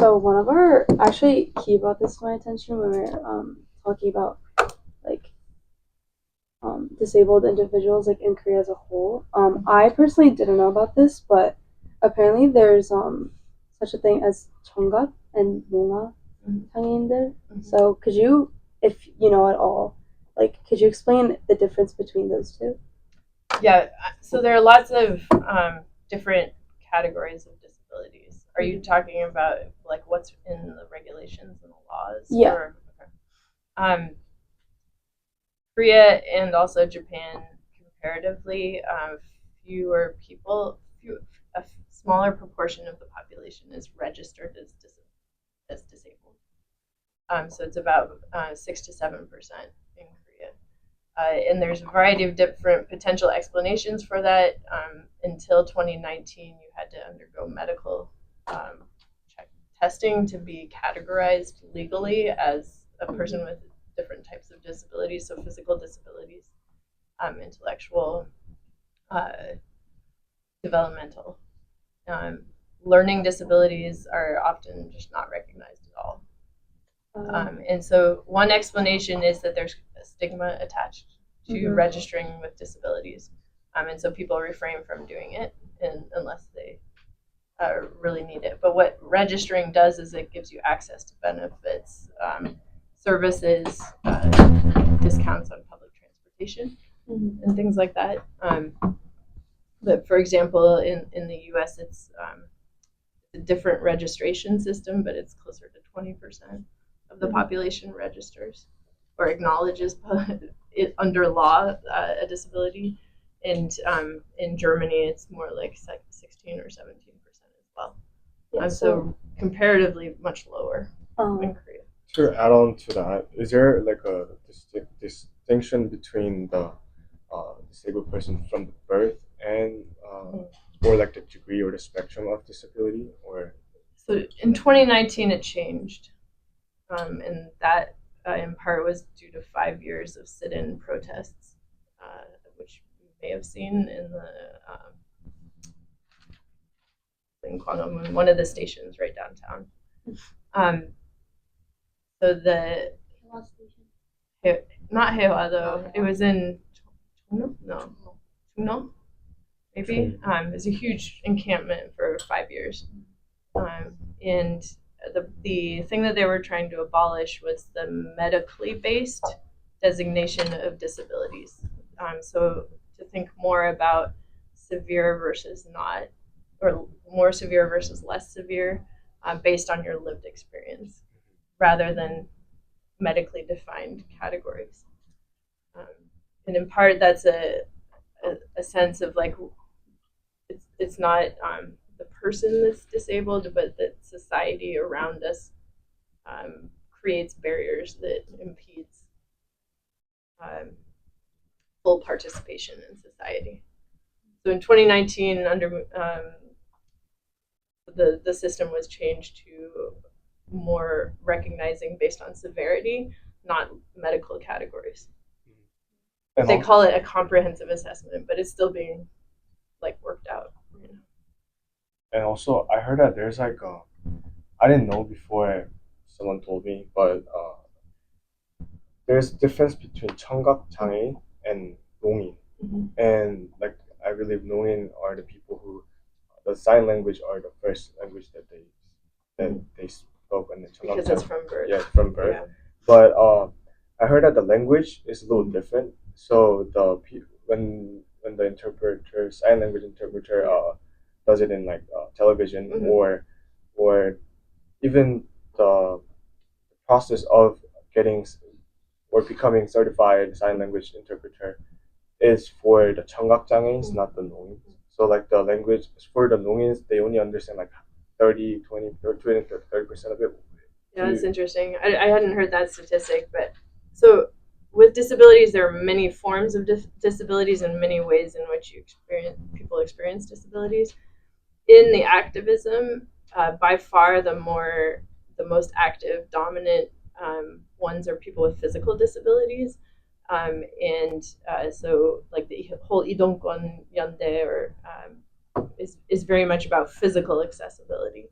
So one of our, actually, he brought this to my attention when we were talking about like disabled individuals like in Korea as a whole. I personally didn't know about this, but apparently there's such a thing as 청각 and 문화 장애인들. So could you, if you know at all, like could you explain the difference between those two? Yeah, so there are lots of different categories of disabilities. Are you talking about like what's in the regulations and the laws? Yeah. Or, okay. Korea and also Japan, comparatively, fewer people, a smaller proportion of the population is registered as disabled. So it's about 6 to 7% in Korea. And there's a variety of different potential explanations for that. Until 2019, you had to undergo medical testing to be categorized legally as a person with different types of disabilities, so physical disabilities, intellectual, developmental. Learning disabilities are often just not recognized at all. And so one explanation is that there's a stigma attached to registering with disabilities. And so people refrain from doing it unless they really need it. But what registering does is it gives you access to benefits, services, discounts on public transportation, and things like that. But for example, in the US, it's a different registration system, but it's closer to 20% of the population registers or acknowledges it under law a disability. And in Germany, it's more like 16 or 17% as well. Yeah, so comparatively much lower in Korea. To add on to that, is there like a distinction between the disabled person from the birth and or like the degree or the spectrum of disability? Or so in 2019 it changed, and that in part was due to 5 years of sit-in protests, which you may have seen in the in Gwanghwamun, one of the stations right downtown. So the not Hewa though, it was in Chungno, maybe. It was a huge encampment for 5 years, and the thing that they were trying to abolish was the medically based designation of disabilities. So to think more about severe versus not, or more severe versus less severe, based on your lived experience, rather than medically defined categories. And in part, that's a sense of like, it's not the person that's disabled, but that society around us creates barriers that impedes full participation in society. So in 2019, under the system was changed to more recognizing based on severity, not medical categories. They call it a comprehensive assessment, but it's still being like worked out. And also, I heard that there's like I didn't know before someone told me, but there's a difference between 청각 장애인 and 농인. And like I believe 농인 are the people who the sign language are the first language that they spoke, and because it's from birth. Yeah, from birth. Yeah. But I heard that the language is a little different. So when the interpreter, sign language interpreter, does it in like television or even the process of getting or becoming certified sign language interpreter is for the 청각 장애ins, not the 농ins. So like the language for the 농ins, they only understand like 30% of it. Yeah, that's interesting. I hadn't heard that statistic, but so with disabilities, there are many forms of disabilities and many ways in which people experience disabilities. In the activism, by far the most active, dominant ones are people with physical disabilities, and so like the whole 이동권 연대 is very much about physical accessibility.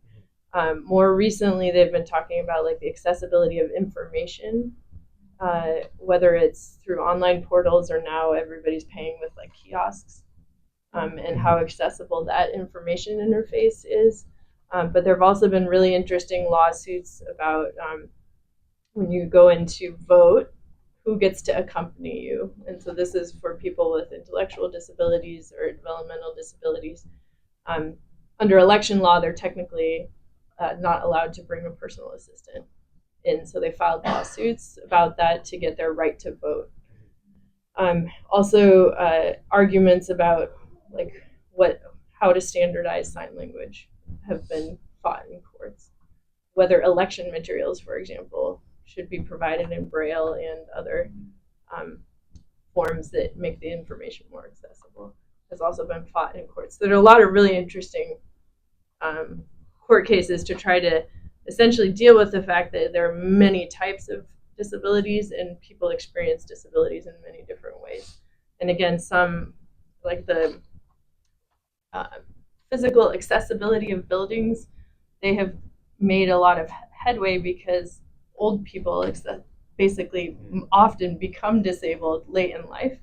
More recently, they've been talking about like the accessibility of information, whether it's through online portals or now everybody's paying with like kiosks, and how accessible that information interface is. But there have also been really interesting lawsuits about when you go in to vote, who gets to accompany you. And so this is for people with intellectual disabilities or developmental disabilities. Under election law, they're technically not allowed to bring a personal assistant in. So they filed lawsuits about that to get their right to vote. Also, arguments about like how to standardize sign language have been fought in courts. Whether election materials, for example, should be provided in Braille and other forms that make the information more accessible has also been fought in courts. So there are a lot of really interesting court cases to try to essentially deal with the fact that there are many types of disabilities and people experience disabilities in many different ways. And again, some, like the physical accessibility of buildings, they have made a lot of headway because old people basically often become disabled late in life,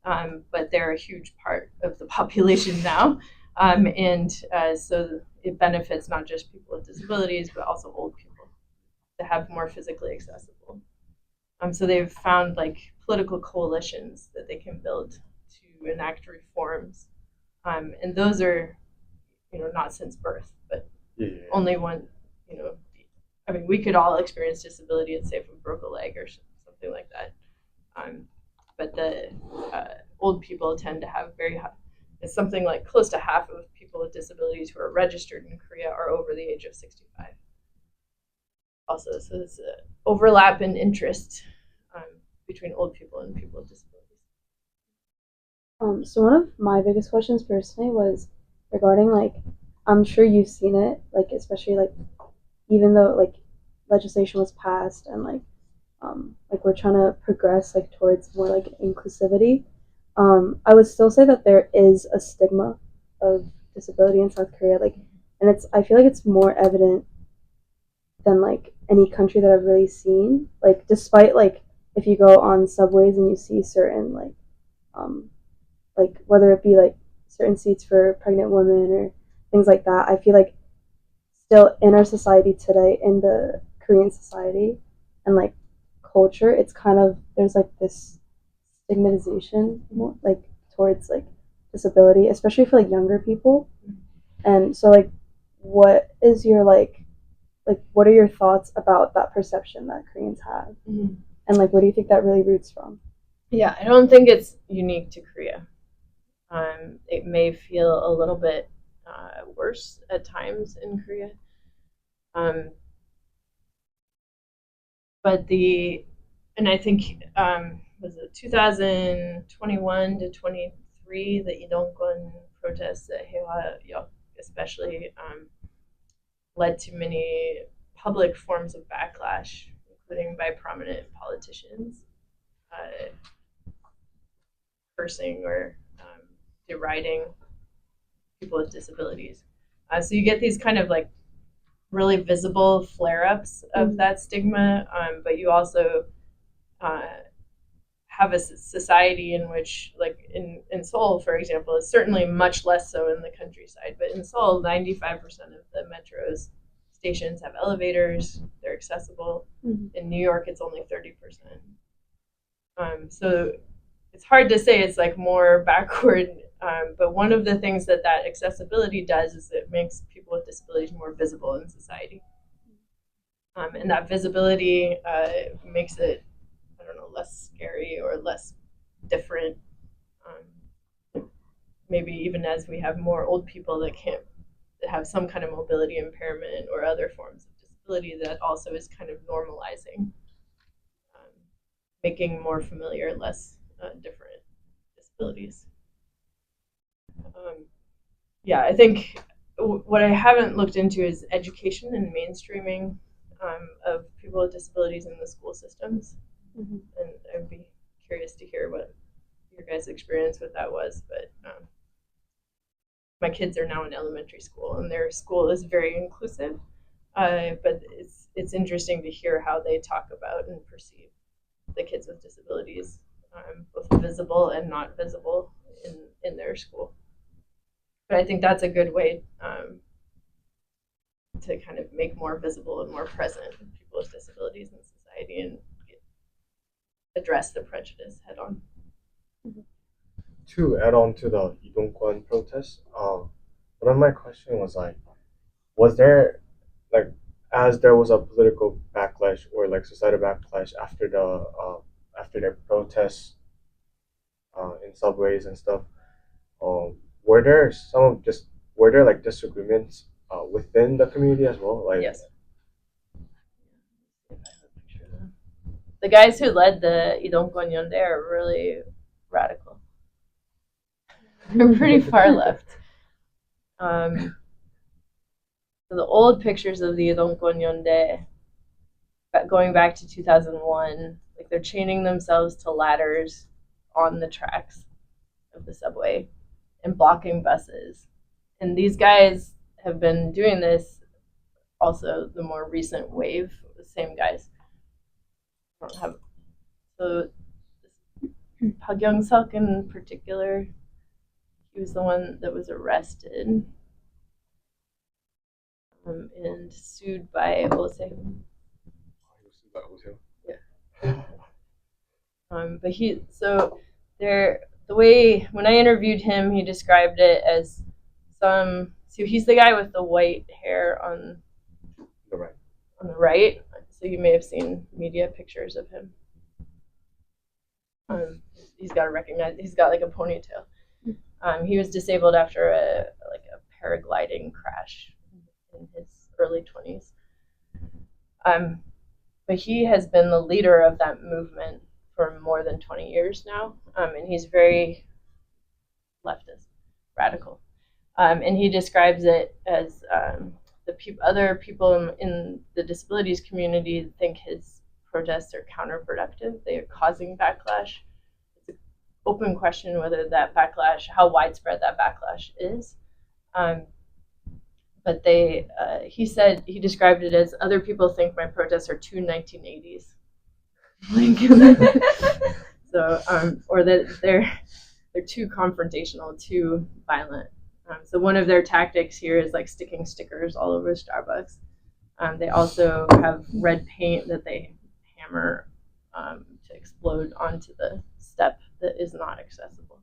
but they're a huge part of the population now. So it benefits not just people with disabilities, but also old people to have more physically accessible. So they've found like political coalitions that they can build to enact reforms. And those are, not since birth, but only one, I mean, we could all experience disability and say if we broke a leg or something like that. But the old people tend to have very high, it's something like close to half of people with disabilities who are registered in Korea are over the age of 65. Also, so there's an overlap in interest between old people and people with disabilities. So one of my biggest questions personally was regarding like, I'm sure you've seen it, like especially like even though like legislation was passed and like we're trying to progress like towards more like inclusivity, I would still say that there is a stigma of disability in South Korea, like, and I feel like it's more evident than like any country that I've really seen. Like despite like if you go on subways and you see certain like whether it be like certain seats for pregnant women or things like that, I feel like still in our society today, in the Korean society and like culture, it's kind of, there's like this stigmatization more, like towards like disability, especially for like younger people. And so like what is your like what are your thoughts about that perception that Koreans have? Mm-hmm. And like what do you think that really roots from? Yeah, I don't think it's unique to Korea. It may feel a little bit worse at times in Korea. But I think, was it 2021 to 23, the Idongkwon protests at 개혁하려 especially led to many public forms of backlash, including by prominent politicians, cursing or deriding people with disabilities. So you get these kind of like really visible flare-ups of that stigma, but you also have a society in which, like in Seoul, for example, is certainly much less so in the countryside, but in Seoul, 95% of the metro's stations have elevators, they're accessible. Mm-hmm. In New York, it's only 30%. So it's hard to say it's like more backward, but one of the things that accessibility does is it makes people with disabilities more visible in society. And that visibility makes it, I don't know, less scary or less different. Maybe even as we have more old people that have some kind of mobility impairment or other forms of disability, that also is kind of normalizing, making more familiar, less different disabilities. Yeah, I think what I haven't looked into is education and mainstreaming of people with disabilities in the school systems. Mm-hmm. And I'd be curious to hear what your guys' experience with that was. But my kids are now in elementary school, and their school is very inclusive. But it's interesting to hear how they talk about and perceive the kids with disabilities, both visible and not visible in their school. But I think that's a good way to kind of make more visible and more present people with disabilities in society and address the prejudice head on. To add on to the 이동권 protest, one of my question was like, was there like, as there was a political backlash or like societal backlash after their protests in subways and stuff, were there like disagreements within the community as well? Like, Yes. The guys who led the 이동권연대 are really radical. They're pretty far left. So the old pictures of the 이동권연대, going back to 2001, like they're chaining themselves to ladders on the tracks of the subway and blocking buses. And these guys have been doing this, also the more recent wave, the same guys. I don't have, so Park Young-suk in particular, he was the one that was arrested and sued by Osehun. Yeah. But the way, when I interviewed him, he described it as so he's the guy with the white hair on the right. So you may have seen media pictures of him. He's got like a ponytail. He was disabled after a paragliding crash in his early 20s. But he has been the leader of that movement for more than 20 years now, and he's very leftist, radical. And he describes it as other people in the disabilities community think his protests are counterproductive. They are causing backlash. It's an open question whether that backlash, how widespread that backlash is. But he described it as other people think my protests are too 1980s. So, or that they're too confrontational, too violent. So one of their tactics here is like sticking stickers all over Starbucks. They also have red paint that they hammer to explode onto the step that is not accessible.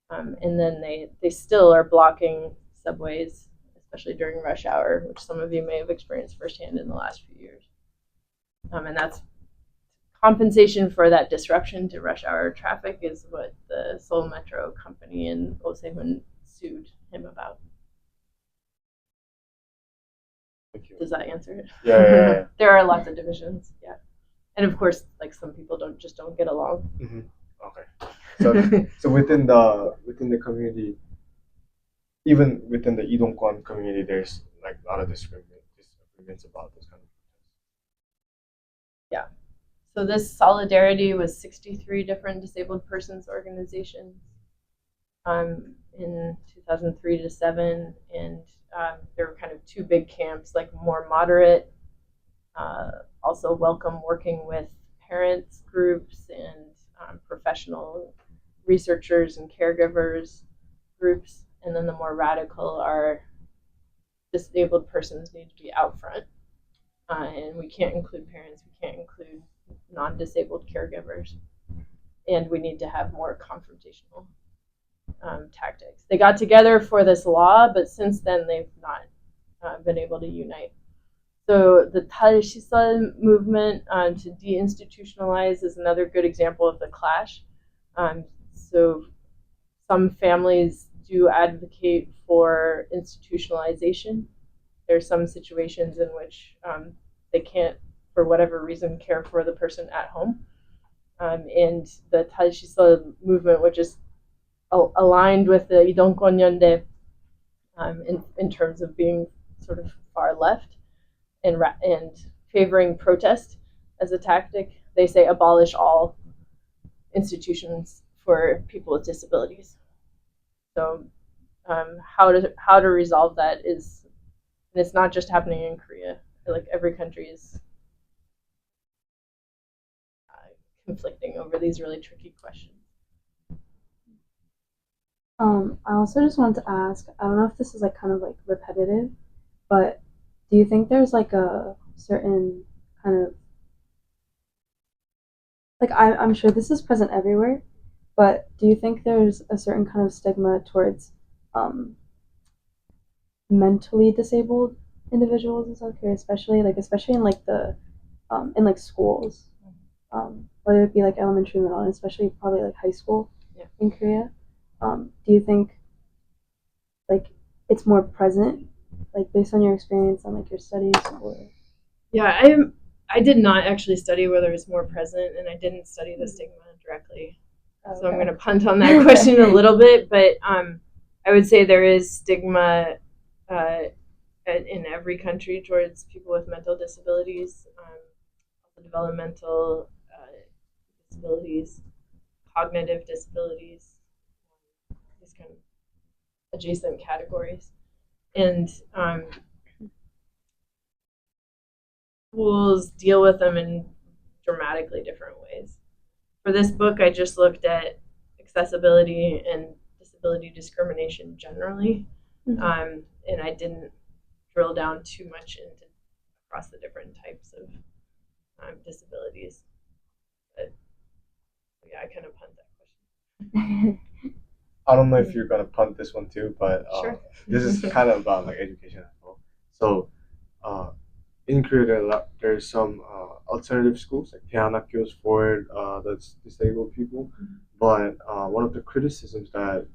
And then they still are blocking subways, especially during rush hour, which some of you may have experienced firsthand in the last few years. And that's compensation for that disruption to rush hour traffic is what the Seoul Metro company in Osehun sued him about. Thank you. Does that answer it? Yeah. There are lots of divisions, yeah. And of course, like some people don't get along. Mm-hmm. Okay. So within the community, even within the 이동권 community, there's like a lot of disagreements about this kind of. Yeah. So this solidarity was 63 different disabled persons organizations in 2003 to 7, and there were kind of two big camps, like more moderate, also welcome working with parents groups and professional researchers and caregivers groups, and then the more radical are disabled persons need to be out front, and we can't include parents, we can't include non-disabled caregivers, and we need to have more confrontational tactics. They got together for this law, but since then they've not been able to unite. So the 탈시설 movement to deinstitutionalize is another good example of the clash. So some families do advocate for institutionalization. There are some situations in which they can't, for whatever reason, care for the person at home. And the 탈시설 movement, which is aligned with the 이동권연대 in terms of being sort of far left and favoring protest as a tactic, they say abolish all institutions for people with disabilities. So how to resolve that is And it's not just happening in Korea. Like every country is conflicting over these really tricky questions. I also just wanted to ask, I don't know if this is like kind of like repetitive, but do you think there's like a certain kind of, like I'm sure this is present everywhere, but do you think there's a certain kind of stigma towards mentally disabled individuals in South Korea, especially in like the in like schools, whether it be like elementary, middle, and especially probably like high school in Korea? Do you think like it's more present, like based on your experience and like your studies? Or Yeah, I did not actually study whether it's more present, and I didn't study the stigma directly. So I'm going to punt on that question a little bit, but I would say there is stigma in every country towards people with mental disabilities, developmental disabilities, cognitive disabilities, these kind of adjacent categories. And schools deal with them in dramatically different ways. For this book, I just looked at accessibility and disability discrimination generally, and I didn't drill down too much into across the different types of disabilities. But yeah, I kind of punt that question. I don't know if you're gonna punt this one too, but Sure. this is kind of about like education as well. So in Korea, there's some alternative schools like 대안학교s for that's disabled people, but one of the criticisms that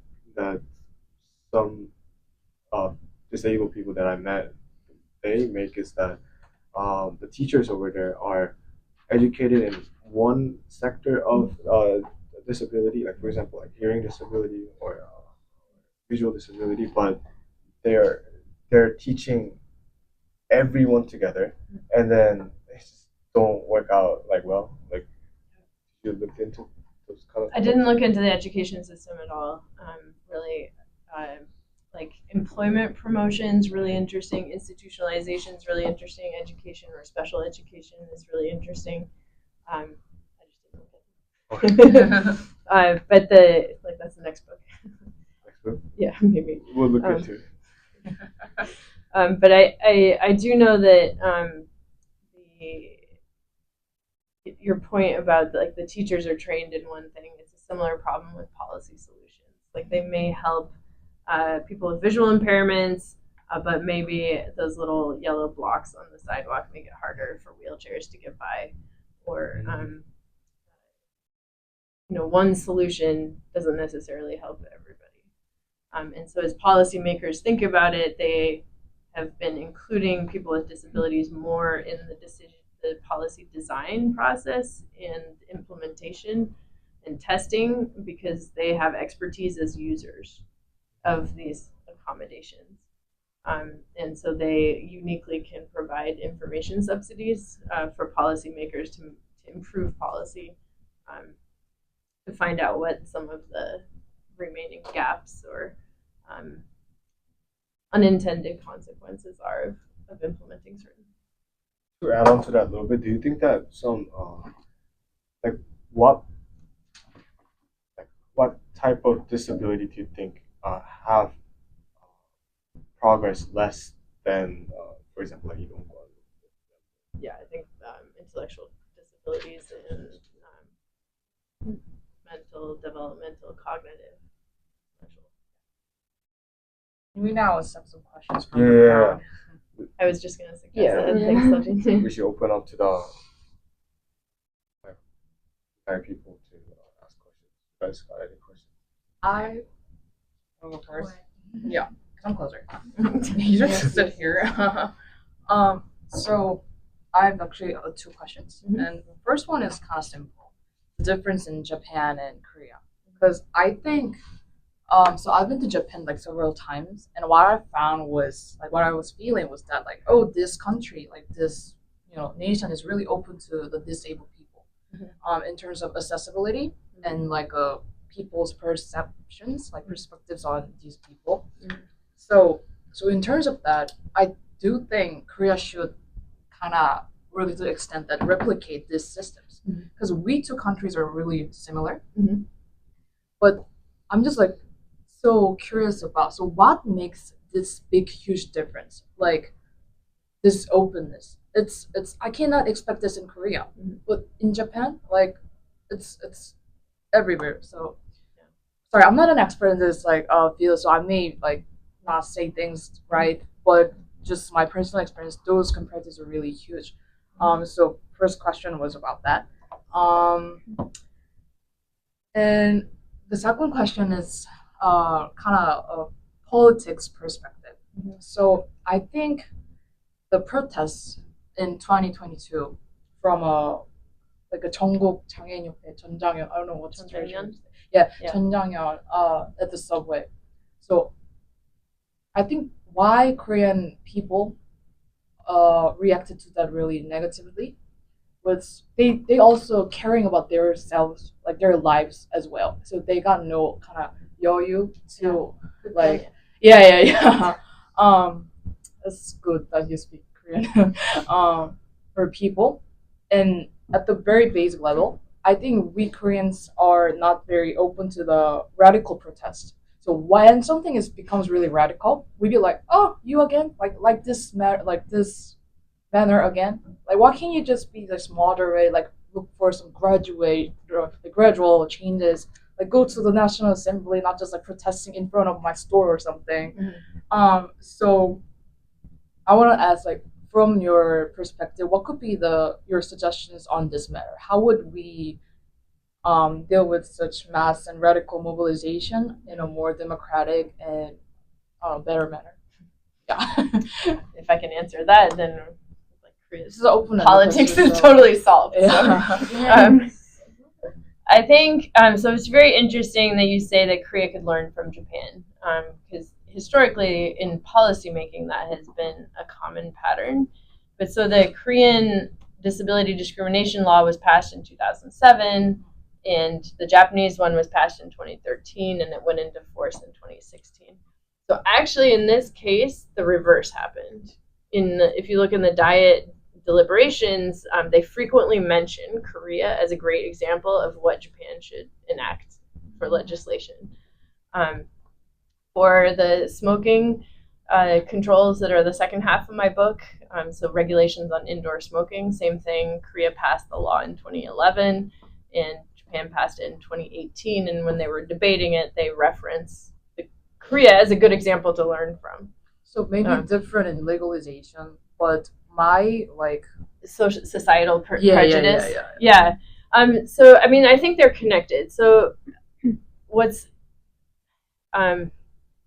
some disabled people that I met they make is that the teachers over there are educated in one sector of disability, like for example, like hearing disability or visual disability, but they're teaching everyone together, and then they just don't work out like well. Like you looked into those kind of. I didn't look into the education system at all. Really, like employment promotions, really interesting. Institutionalization is really interesting. Education or special education is really interesting. I just didn't look at it. But that's the next book. Next book? Yeah, maybe. We'll look into it. But I do know that your point about like the teachers are trained in one thing. It's a similar problem with policy solutions. Like they may help people with visual impairments, but maybe those little yellow blocks on the sidewalk make it harder for wheelchairs to get by, or one solution doesn't necessarily help everybody. And so as policymakers think about it, they have been including people with disabilities more in the policy design process and implementation and testing because they have expertise as users of these accommodations. And so they uniquely can provide information subsidies for policymakers to improve policy, to find out what some of the remaining gaps or unintended consequences are of implementing certain. To add on to that a little bit, do you think that some what type of disability do you think have progress less than, for example, like Ilonggwa? Yeah, I think intellectual disabilities and mental, developmental, cognitive. We now accept some questions from the crowd. I was just gonna suggest that. Thanks, Levin. We should open up to the people to ask questions. You guys got any questions? I'll go first. Yeah, because I'm closer. You just sit here. So I have actually 2 questions, and the first one is kind of simple: the difference in Japan and Korea. Because I think, so I've been to Japan like several times, and what I found was like what I was feeling was that like, oh, this country, like this, nation is really open to the disabled people, in terms of accessibility and like people's perceptions, like perspectives on these people. So in terms of that, I do think Korea should kind of really to the extent that replicate these systems because we two countries are really similar. But I'm just like so curious about so what makes this big huge difference, like this openness. It's I cannot expect this in Korea, but in Japan, like it's everywhere. So sorry, I'm not an expert in this like field, so I may like not say things right, but just my personal experience, those comparatives are really huge. So first question was about that. And the second question is kind of a politics perspective. So I think the protests in 2022 from like a 전국장애인협회 전장현, I don't know what's 전장현? Yeah, Yeah. 전장현 at the subway. So I think why Korean people reacted to that really negatively was they also caring about their selves, like their lives as well. So they got no kind of 여유 to like yeah. It's good that you speak Korean. For people, and at the very basic level, I think we Koreans are not very open to the radical protest. So when something becomes really radical, we be like, oh, you again, like this manner again. Like why can't you just be this moderate, like look for some gradual changes, like go to the National Assembly, not just like protesting in front of my store or something. So I want to ask, like, from your perspective, what could be your suggestions on this matter? How would we deal with such mass and radical mobilization in a more democratic and better manner? Yeah. If I can answer that, then like This is an open politics question, is so- totally solved. Yeah. I think so. It's very interesting that you say that Korea could learn from Japan, because historically in policymaking that has been a common pattern. But so the Korean disability discrimination law was passed in 2007, and the Japanese one was passed in 2013, and it went into force in 2016. So actually, in this case, the reverse happened. If you look in the Diet deliberations, they frequently mention Korea as a great example of what Japan should enact for legislation. For the smoking controls that are the second half of my book, so regulations on indoor smoking, same thing. Korea passed the law in 2011, and Japan passed it in 2018. And when they were debating it, they reference Korea as a good example to learn from. So maybe different in legalization, but my like Societal Yeah. prejudice. Yeah. So I mean, I think they're connected. So what's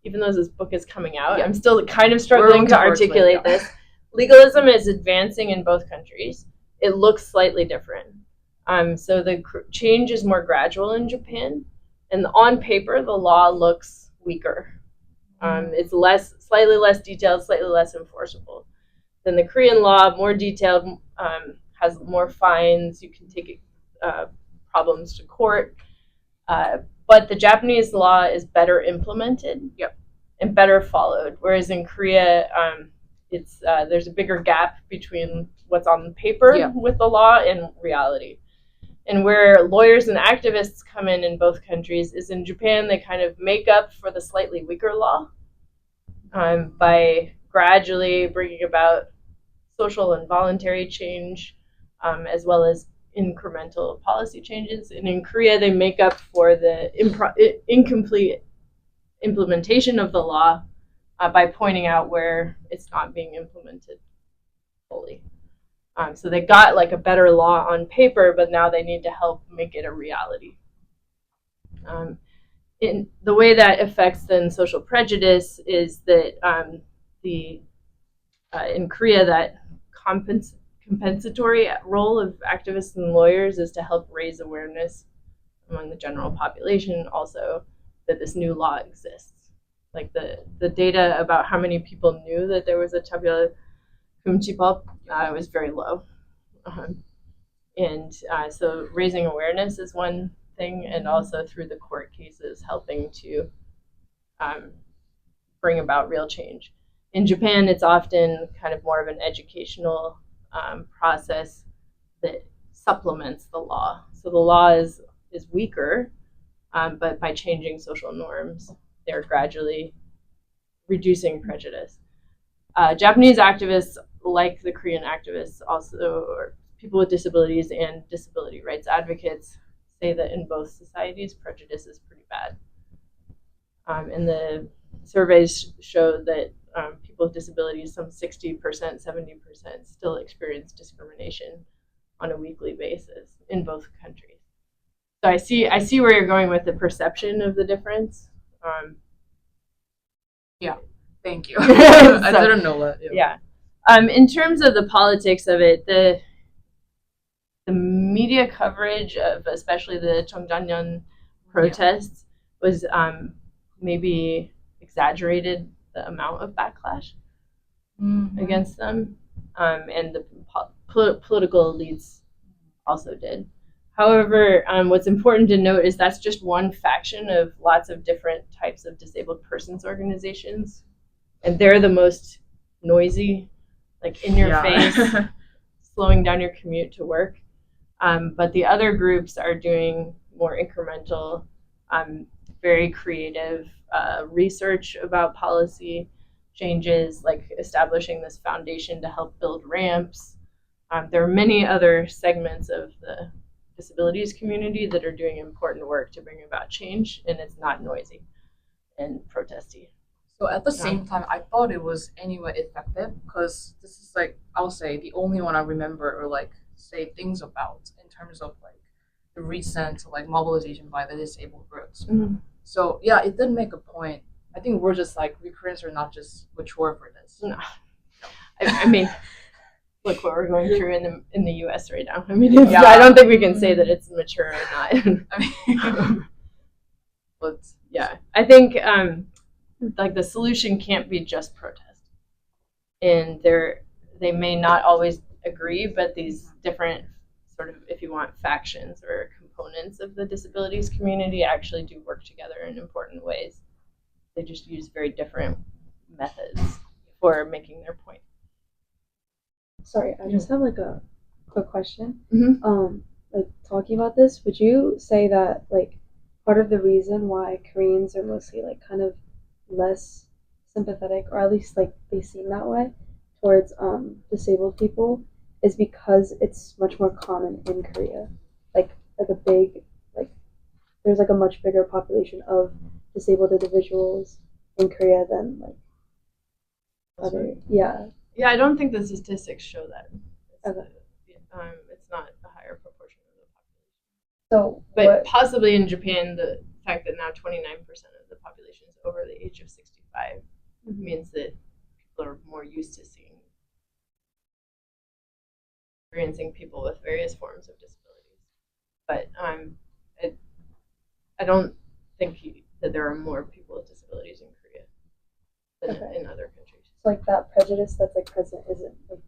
even though this book is coming out, I'm still kind of struggling to articulate this. Legalism is advancing in both countries. It looks slightly different. So the change is more gradual in Japan, and on paper, the law looks weaker. It's slightly less detailed, slightly less enforceable than the Korean law. More detailed, has more fines. You can take problems to court. But the Japanese law is better implemented and better followed. Whereas in Korea, there's a bigger gap between what's on paper with the law and reality. And where lawyers and activists come in both countries is in Japan, they kind of make up for the slightly weaker law by gradually bringing about social and voluntary change, as well as incremental policy changes. And in Korea, they make up for the incomplete implementation of the law by pointing out where it's not being implemented fully. So they got like a better law on paper, but now they need to help make it a reality. In the way that affects then social prejudice is that in Korea, that compensatory role of activists and lawyers is to help raise awareness among the general population also that this new law exists. Like the data about how many people knew that there was a 차별 금지법 was very low. So raising awareness is one thing, and also through the court cases helping to bring about real change. In Japan, it's often kind of more of an educational process that supplements the law. So the law is weaker, but by changing social norms, they're gradually reducing prejudice. Japanese activists, like the Korean activists, also, or people with disabilities and disability rights advocates, say that in both societies, prejudice is pretty bad. And the surveys show that people with disabilities, some 60%, 70%, still experience discrimination on a weekly basis in both countries. So I see where you're going with the perception of the difference. Thank you. I didn't know that. Yeah. In terms of the politics of it, the media coverage of especially the Cheongjanyeon protests was maybe exaggerated the amount of backlash against them, and the political elites also did. However, what's important to note is that's just one faction of lots of different types of disabled persons organizations, and they're the most noisy, like in your face, slowing down your commute to work. But the other groups are doing more incremental, very creative research about policy changes, like establishing this foundation to help build ramps. There are many other segments of the disabilities community that are doing important work to bring about change, and it's not noisy and protesty. So at the same time, I thought it was anyway effective because this is like, I'll say, the only one I remember or like say things about in terms of like the recent like mobilization by the disabled groups. So yeah, it did make a point. I think we're just like, we Koreans are not just mature for this. No, I mean, look what we're going through in the U.S. right now. I mean, I don't think we can say that it's mature or not. I mean, but yeah, I think like the solution can't be just protest, and they may not always agree, but these different sort of, if you want, factions or components of the disabilities community actually do work together in important ways. They just use very different methods for making their point. Sorry, I just have like a quick question. Mm-hmm. Like talking about this, would you say that like part of the reason why Koreans are mostly like kind of less sympathetic, or at least like they seem that way, towards disabled people is because it's much more common in Korea, like a big, like there's like a much bigger population of disabled individuals in Korea than like other. Yeah, I don't think the statistics show that. Okay. It's not a higher proportion of the population. So but possibly in Japan, the fact that now 29% of the population is over the age of 65 means that people are more used to experiencing people with various forms of disabilities. But I don't think that there are more people with disabilities in Korea than in other countries. So like that prejudice that's like present isn't like,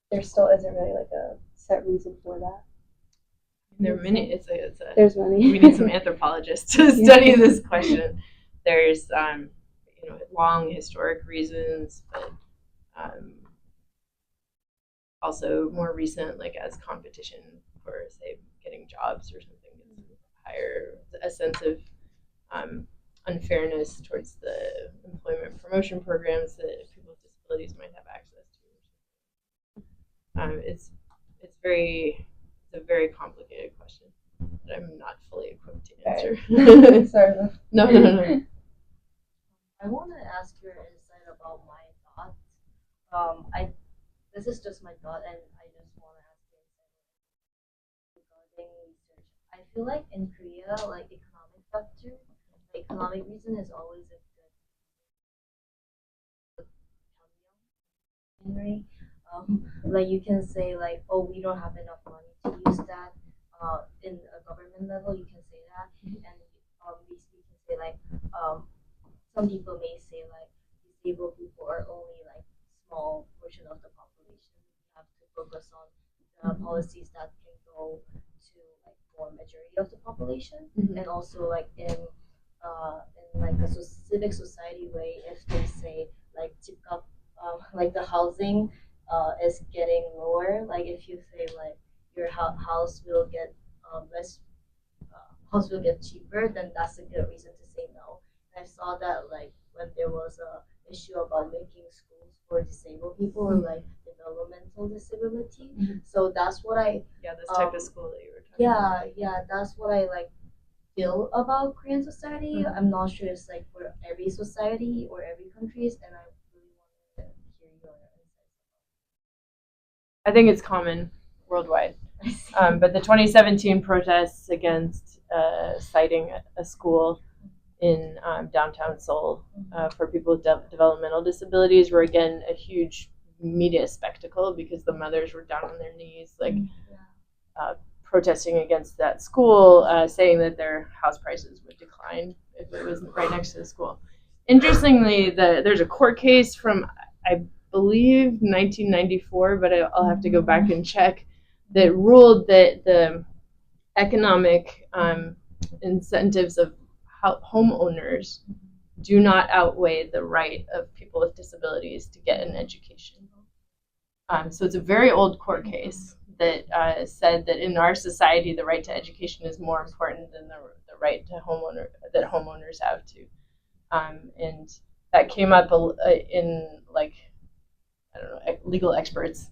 there still isn't really like a set reason for that. There are many. There's many. We need some anthropologists to study this question. There's long historic reasons, but also more recent, like as competition for say getting jobs or something is higher, a sense of unfairness towards the employment promotion programs that people with disabilities might have access to. It's a very complicated question that I'm not fully equipped to answer. Sorry. No. I want to ask your insight about my thought. This is just my thought, and I just want to ask your insight regarding research. I feel like in Korea, like economic factor, like economic reason is always a good right? Like you can say like, oh, we don't have enough money to use that. In a government level, you can say that, and we can say like, some people may say like disabled people are only like small portion of the population. We have to focus on the policies that can go to like more majority of the population, and also like in like a civic society way, if they say like like the housing is getting lower. Like if you say like your house will get less, house will get cheaper, then that's a good reason to say no. And I saw that like when there was a issue about making schools for disabled people or like developmental disability. So that's what I this type of school that you were talking about. yeah, that's what I like feel about Korean society. I'm not sure it's like for every society or every countries, and I really want to hear your insights. I think it's common worldwide. But the 2017 protests against citing a school in downtown Seoul for people with developmental disabilities were again a huge media spectacle because the mothers were down on their knees, like protesting against that school, saying that their house prices would decline if it was right next to the school. Interestingly, there's a court case from, I believe, 1994, but I'll have to go back and check, that ruled that the economic incentives of homeowners do not outweigh the right of people with disabilities to get an education. So it's a very old court case that said that in our society, the right to education is more important than the right to homeowners have to. And that came up in like, I don't know, legal experts'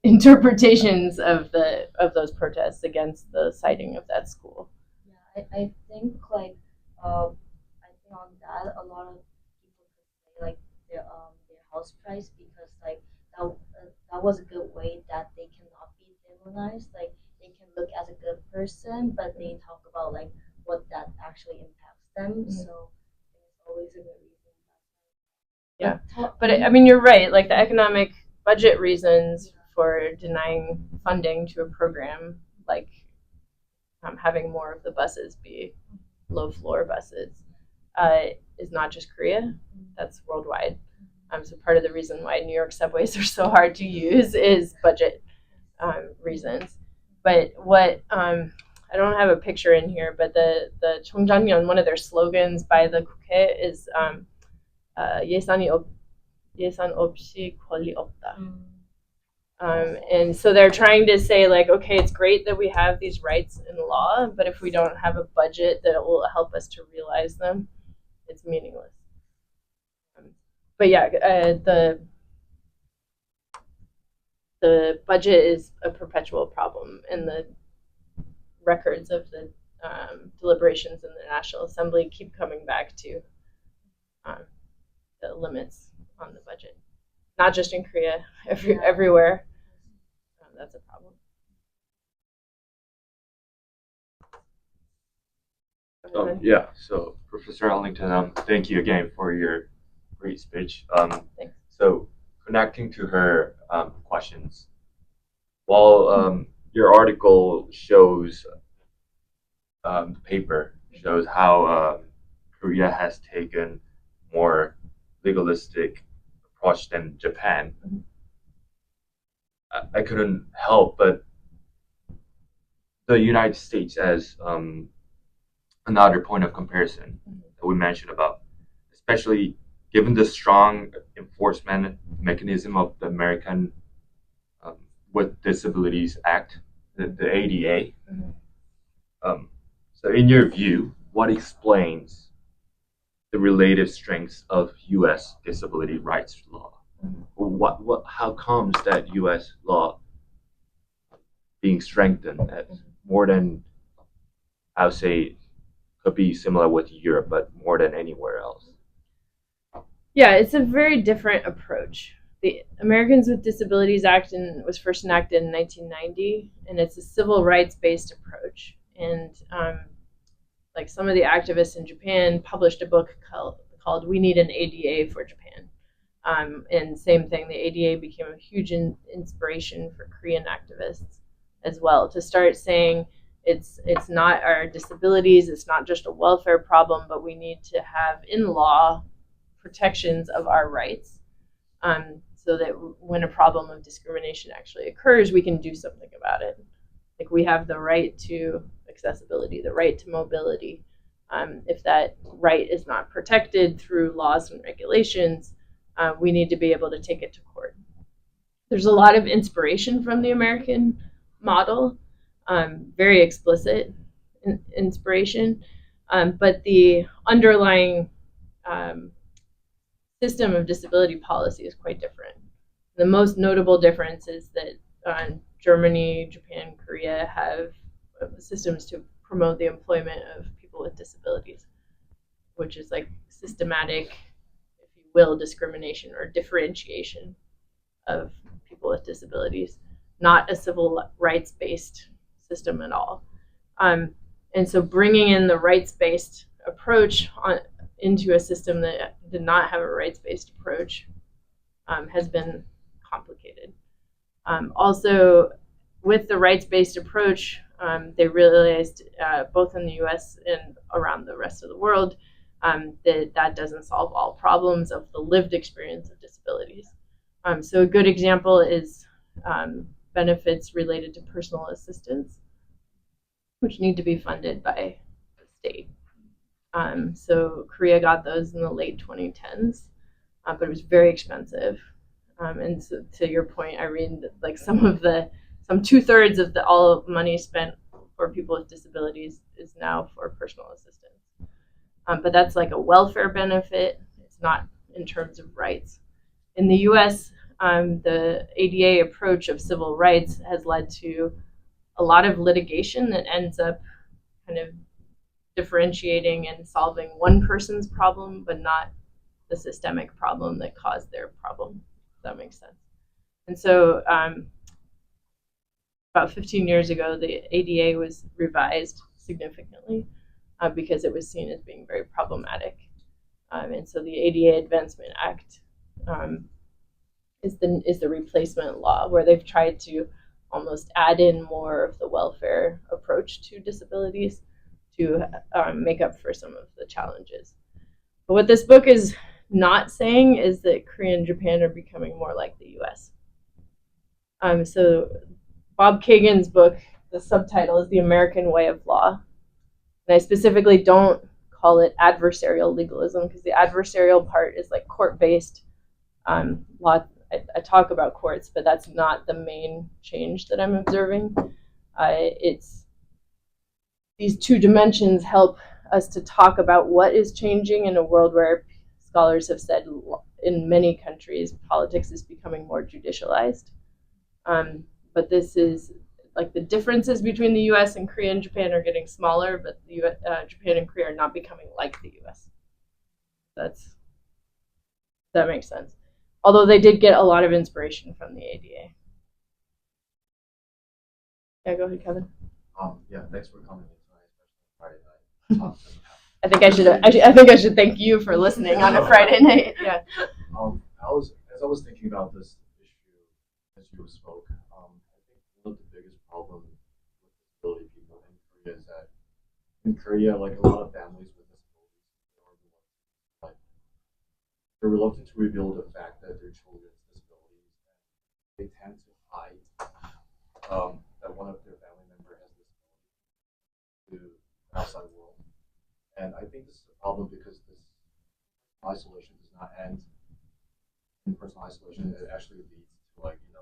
interpretations of those protests against the citing of that school. Yeah, I think like I think on that a lot of people could say like their house price, because like that was a good way that they cannot be demonized. Like they can look as a good person, but they talk about like what that actually impacts them. So it's always a good reason. Yeah, but I mean, you're right. Like the economic budget reasons for denying funding to a program, like having more of the buses be low floor buses, is not just Korea. That's worldwide. So part of the reason why New York subways are so hard to use is budget reasons. But what I don't have a picture in here, but the Chongjangyeon, one of their slogans by the 국회 is 예산 없이 권리 없다. And so they're trying to say like, okay, it's great that we have these rights in law, but if we don't have a budget that will help us to realize them, it's meaningless. But yeah, the budget is a perpetual problem, and the records of the deliberations in the National Assembly keep coming back to the limits on the budget. Not just in Korea, everywhere. That's a problem. Yeah, so Professor Arrington, thank you again for your great speech. Thanks. So connecting to her questions, while your article shows, the paper shows how Korea has taken more legalistic approach than Japan, I couldn't help but the United States as another point of comparison that we mentioned about, especially given the strong enforcement mechanism of the American with Disabilities Act, the ADA. So in your view, what explains the relative strengths of U.S. disability rights law? How comes that U.S. law being strengthened at more than, I would say, could be similar with Europe, but more than anywhere else? Yeah, it's a very different approach. The Americans with Disabilities Act was first enacted in 1990, and it's a civil rights-based approach. And like some of the activists in Japan published a book called "We Need an ADA for Japan." And same thing, the ADA became a huge inspiration for Korean activists as well, to start saying it's not our disabilities, it's not just a welfare problem, but we need to have in law protections of our rights, so that when a problem of discrimination actually occurs, we can do something about it. Like we have the right to accessibility, the right to mobility. If that right is not protected through laws and regulations, we need to be able to take it to court. There's a lot of inspiration from the American model, very explicit inspiration, but the underlying system of disability policy is quite different. The most notable difference is that Germany, Japan, Korea have systems to promote the employment of people with disabilities, which is like systematic, if you will, discrimination or differentiation of people with disabilities, not a civil rights-based system at all. And so bringing in the rights-based approach into a system that did not have a rights-based approach has been complicated. Also, with the rights-based approach, they realized, both in the US and around the rest of the world, that doesn't solve all problems of the lived experience of disabilities. So a good example is benefits related to personal assistance, which need to be funded by the state. So Korea got those in the late 2010s, but it was very expensive. And so to your point, Irene, like some 2/3 of all money spent for people with disabilities is now for personal assistance. But that's like a welfare benefit. It's not in terms of rights. In the US, the ADA approach of civil rights has led to a lot of litigation that ends up kind of differentiating and solving one person's problem, but not the systemic problem that caused their problem. If that makes sense. And so about 15 years ago, the ADA was revised significantly because it was seen as being very problematic. And so the ADA Advancement Act is the replacement law, where they've tried to almost add in more of the welfare approach to disabilities to make up for some of the challenges. But what this book is not saying is that Korea and Japan are becoming more like the US. So Bob Kagan's book, the subtitle is The American Way of Law. And I specifically don't call it adversarial legalism, because the adversarial part is like court-based law. I talk about courts, but that's not the main change that I'm observing. It's these two dimensions help us to talk about what is changing in a world where scholars have said in many countries politics is becoming more judicialized. But this is like the differences between the US and Korea and Japan are getting smaller, but the Japan and Korea are not becoming like the US. That makes sense. Although they did get a lot of inspiration from the ADA. Yeah, go ahead, Kevin. Yeah, thanks for coming in tonight, Friday night. I think I should thank you for listening on a Friday night. Yeah. As I was thinking about this issue as you spoke, I think one of the biggest problems with disability people in Korea is that in Korea, like a lot of families with disabilities, they're reluctant to reveal the fact that their children's disabilities, and they tend to hide that one of their family member has disability to the outside world. And I think this is a problem because this isolation does not end in personal isolation. It actually leads to social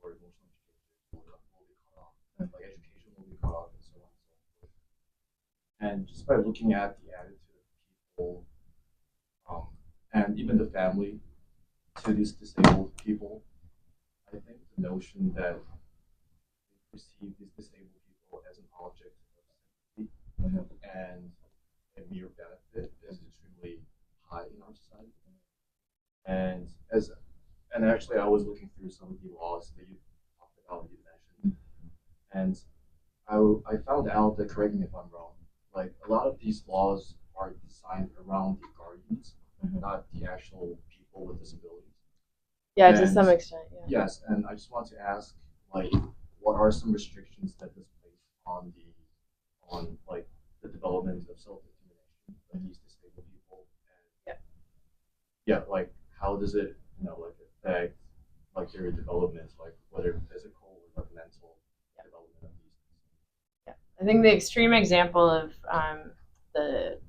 or emotional changes will be cut off. Like education will be cut off and so on and so forth. And just by looking at the attitude of people and even the family to these disabled people, I think the notion that they perceive these disabled people as an object of sympathy and a mere benefit is extremely high in our society. And actually, I was looking through some of the laws that you talked about, you mentioned, and I found out that, correct me if I'm wrong, like a lot of these laws are designed around the guardians, not the actual people with disabilities. Yeah, to some extent. Yeah. Yes, and I just want to ask, like, what are some restrictions that this places on the development of self-determination of these disabled people? And like how does it affect like their development, like whether physical or like mental development of these things? Yeah, I think the extreme example of the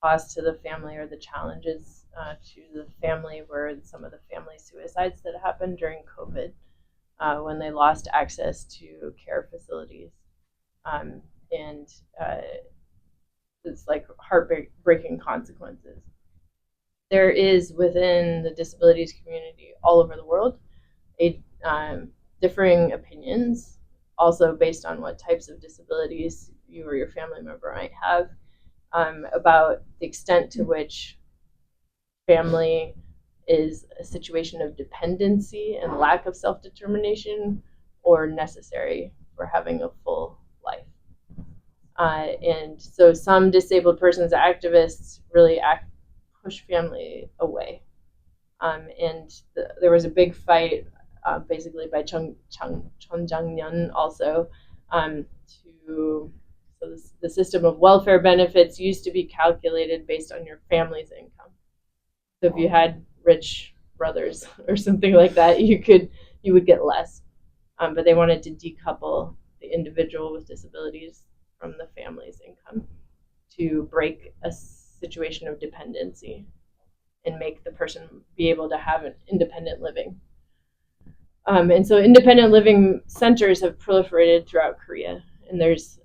cost to the family or the challenges to the family were some of the family suicides that happened during COVID when they lost access to care facilities. And it's like heartbreaking consequences. There is within the disabilities community all over the world differing opinions, also based on what types of disabilities you or your family member might have, about the extent to which family is a situation of dependency and lack of self-determination or necessary for having a full life. And so some disabled persons activists really push family away. And there was a big fight basically by Chun Jang-yeon also the system of welfare benefits used to be calculated based on your family's income. So if you had rich brothers or something like that, you would get less. But they wanted to decouple the individual with disabilities from the family's income to break a situation of dependency and make the person be able to have an independent living. And so independent living centers have proliferated throughout Korea. And there's,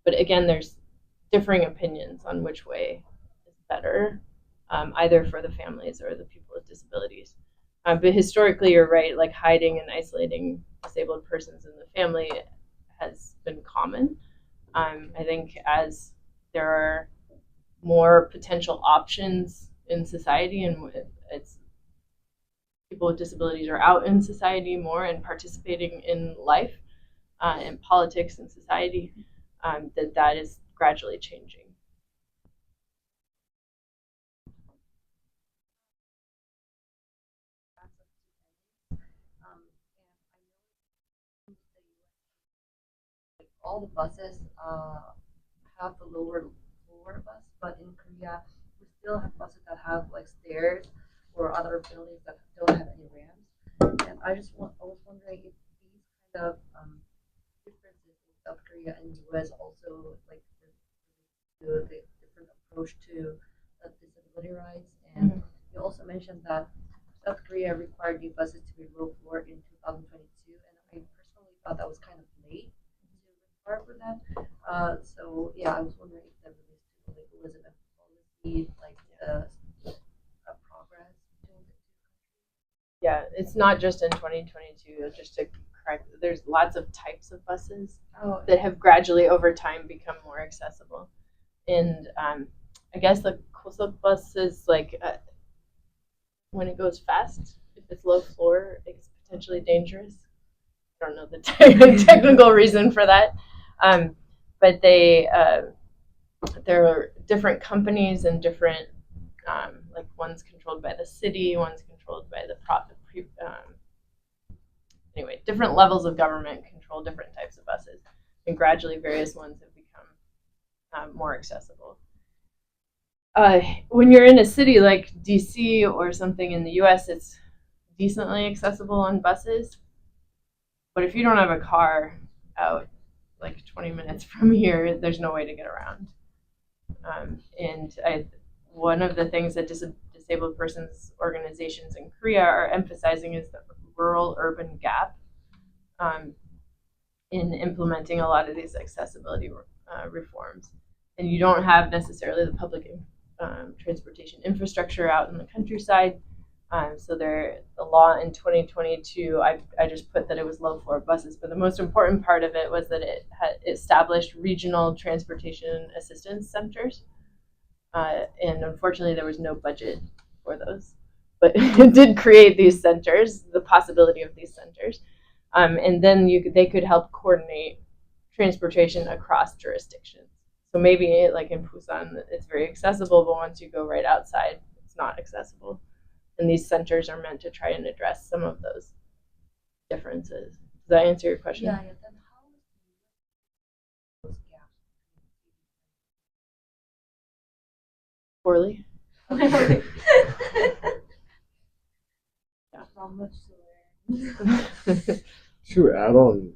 but again, there's differing opinions on which way is better, either for the families or the people with disabilities. But historically, you're right, like hiding and isolating disabled persons in the family has been common. I think as there are more potential options in society and it's people with disabilities are out in society more and participating in life and politics and society, that is gradually changing. All the buses have the lower bus, but in Korea we still have buses that have like stairs or other buildings that don't have any ramps. And I was wondering if these kind of differences in South Korea and US also like the different approach to disability rights. And you also mentioned that South Korea required new buses to be low floor in 2022, and I personally thought that was kind of late for that. So yeah, I was wondering if that relates to legalism and policy, like progress between the two countries. Yeah, it's not just in 2022. Just to correct, there's lots of types of buses that have gradually over time become more accessible. And I guess the Kosok bus is like when it goes fast, if it's low floor, it's potentially dangerous. I don't know the technical reason for that. But there are different companies and different, like one's controlled by the city, one's controlled by the anyway, different levels of government control different types of buses, and gradually various ones have become more accessible. When you're in a city like DC or something in the US, it's decently accessible on buses. But if you don't have a car out like 20 minutes from here, there's no way to get around. And one of the things that disabled persons organizations in Korea are emphasizing is the rural-urban gap in implementing a lot of these accessibility reforms. And you don't have necessarily the public transportation infrastructure out in the countryside. So the law in 2022, I just put that it was low floor buses, but the most important part of it was that it had established regional transportation assistance centers. And unfortunately, there was no budget for those, but it did create these centers, the possibility of these centers. And then they could help coordinate transportation across jurisdictions. So maybe like in Busan, it's very accessible, but once you go right outside, it's not accessible. And these centers are meant to try and address some of those differences. Does that answer your question? Yeah. Then how is those gaps? Poorly? Not much to learn. To add on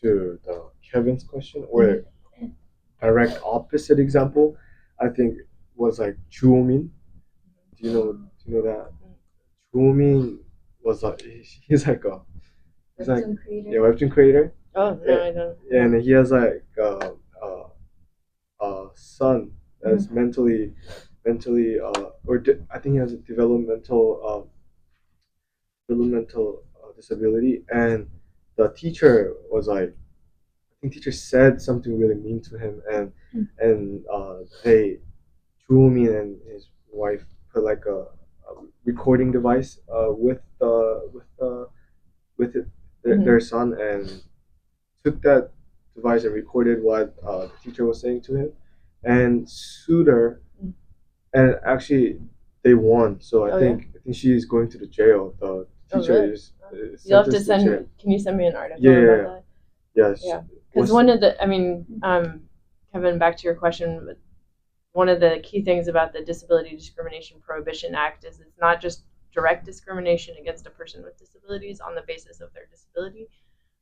to the Kevin's question, or direct opposite example, I think was like Juomin. Do you know that? Jumin was he's like Webtoon creator. webtoon creator, Oh no, I don't. and he has like a son that's mentally I think he has a developmental disability, and the teacher was like, I think teacher said something really mean to him, and they Jumin and his wife put like a recording device with their son, and took that device and recorded what the teacher was saying to him, and sued her, and actually they won. So I think she's going to the jail. The teacher really? is You'll have to sentenced jail. send. Can you send me an article Yeah, about that? Yeah. Because one of the, I mean, Kevin, back to your question, but one of the key things about the Disability Discrimination Prohibition Act is it's not just direct discrimination against a person with disabilities on the basis of their disability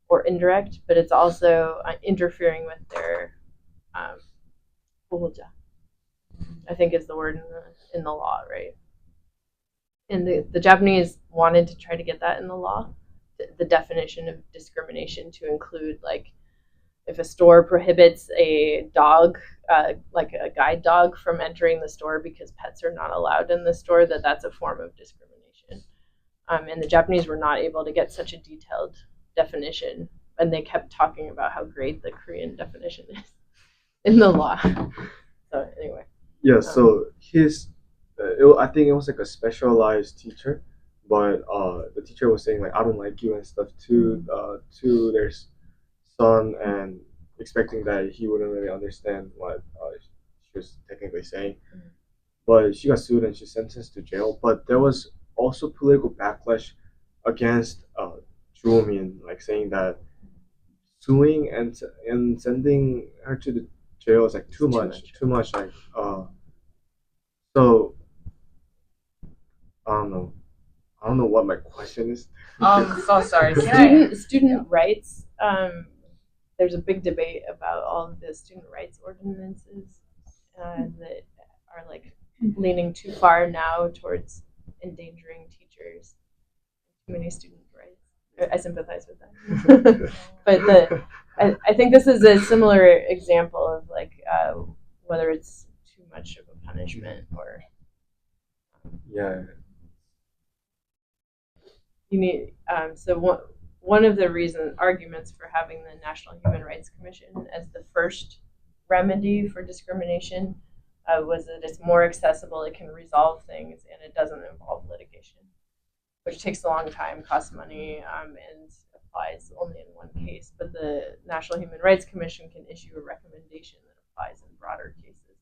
or indirect, but it's also interfering with their 보호자, I think is the word in the law, right? And the Japanese wanted to try to get that in the law, the definition of discrimination to include, like, if a store prohibits a dog, like a guide dog, from entering the store because pets are not allowed in the store, that's a form of discrimination. And the Japanese were not able to get such a detailed definition, and they kept talking about how great the Korean definition is in the law. So anyway. Yeah, so I think it was like a specialized teacher, but the teacher was saying like, I don't like you and stuff to their son, and expecting that he wouldn't really understand what she was technically saying. But she got sued and she's sentenced to jail. But there was also political backlash against Juomin, like saying that suing and sending her to the jail is like too much. Like so I don't know what my question is. So sorry. Can Student rights. There's a big debate about all of the student rights ordinances that are like leaning too far now towards endangering teachers. Too many student rights. I sympathize with that. But I think this is a similar example of like whether it's too much of a punishment or Yeah. you need so one of the arguments for having the National Human Rights Commission as the first remedy for discrimination was that it's more accessible, it can resolve things, and it doesn't involve litigation, which takes a long time, costs money, and applies only in one case. But the National Human Rights Commission can issue a recommendation that applies in broader cases.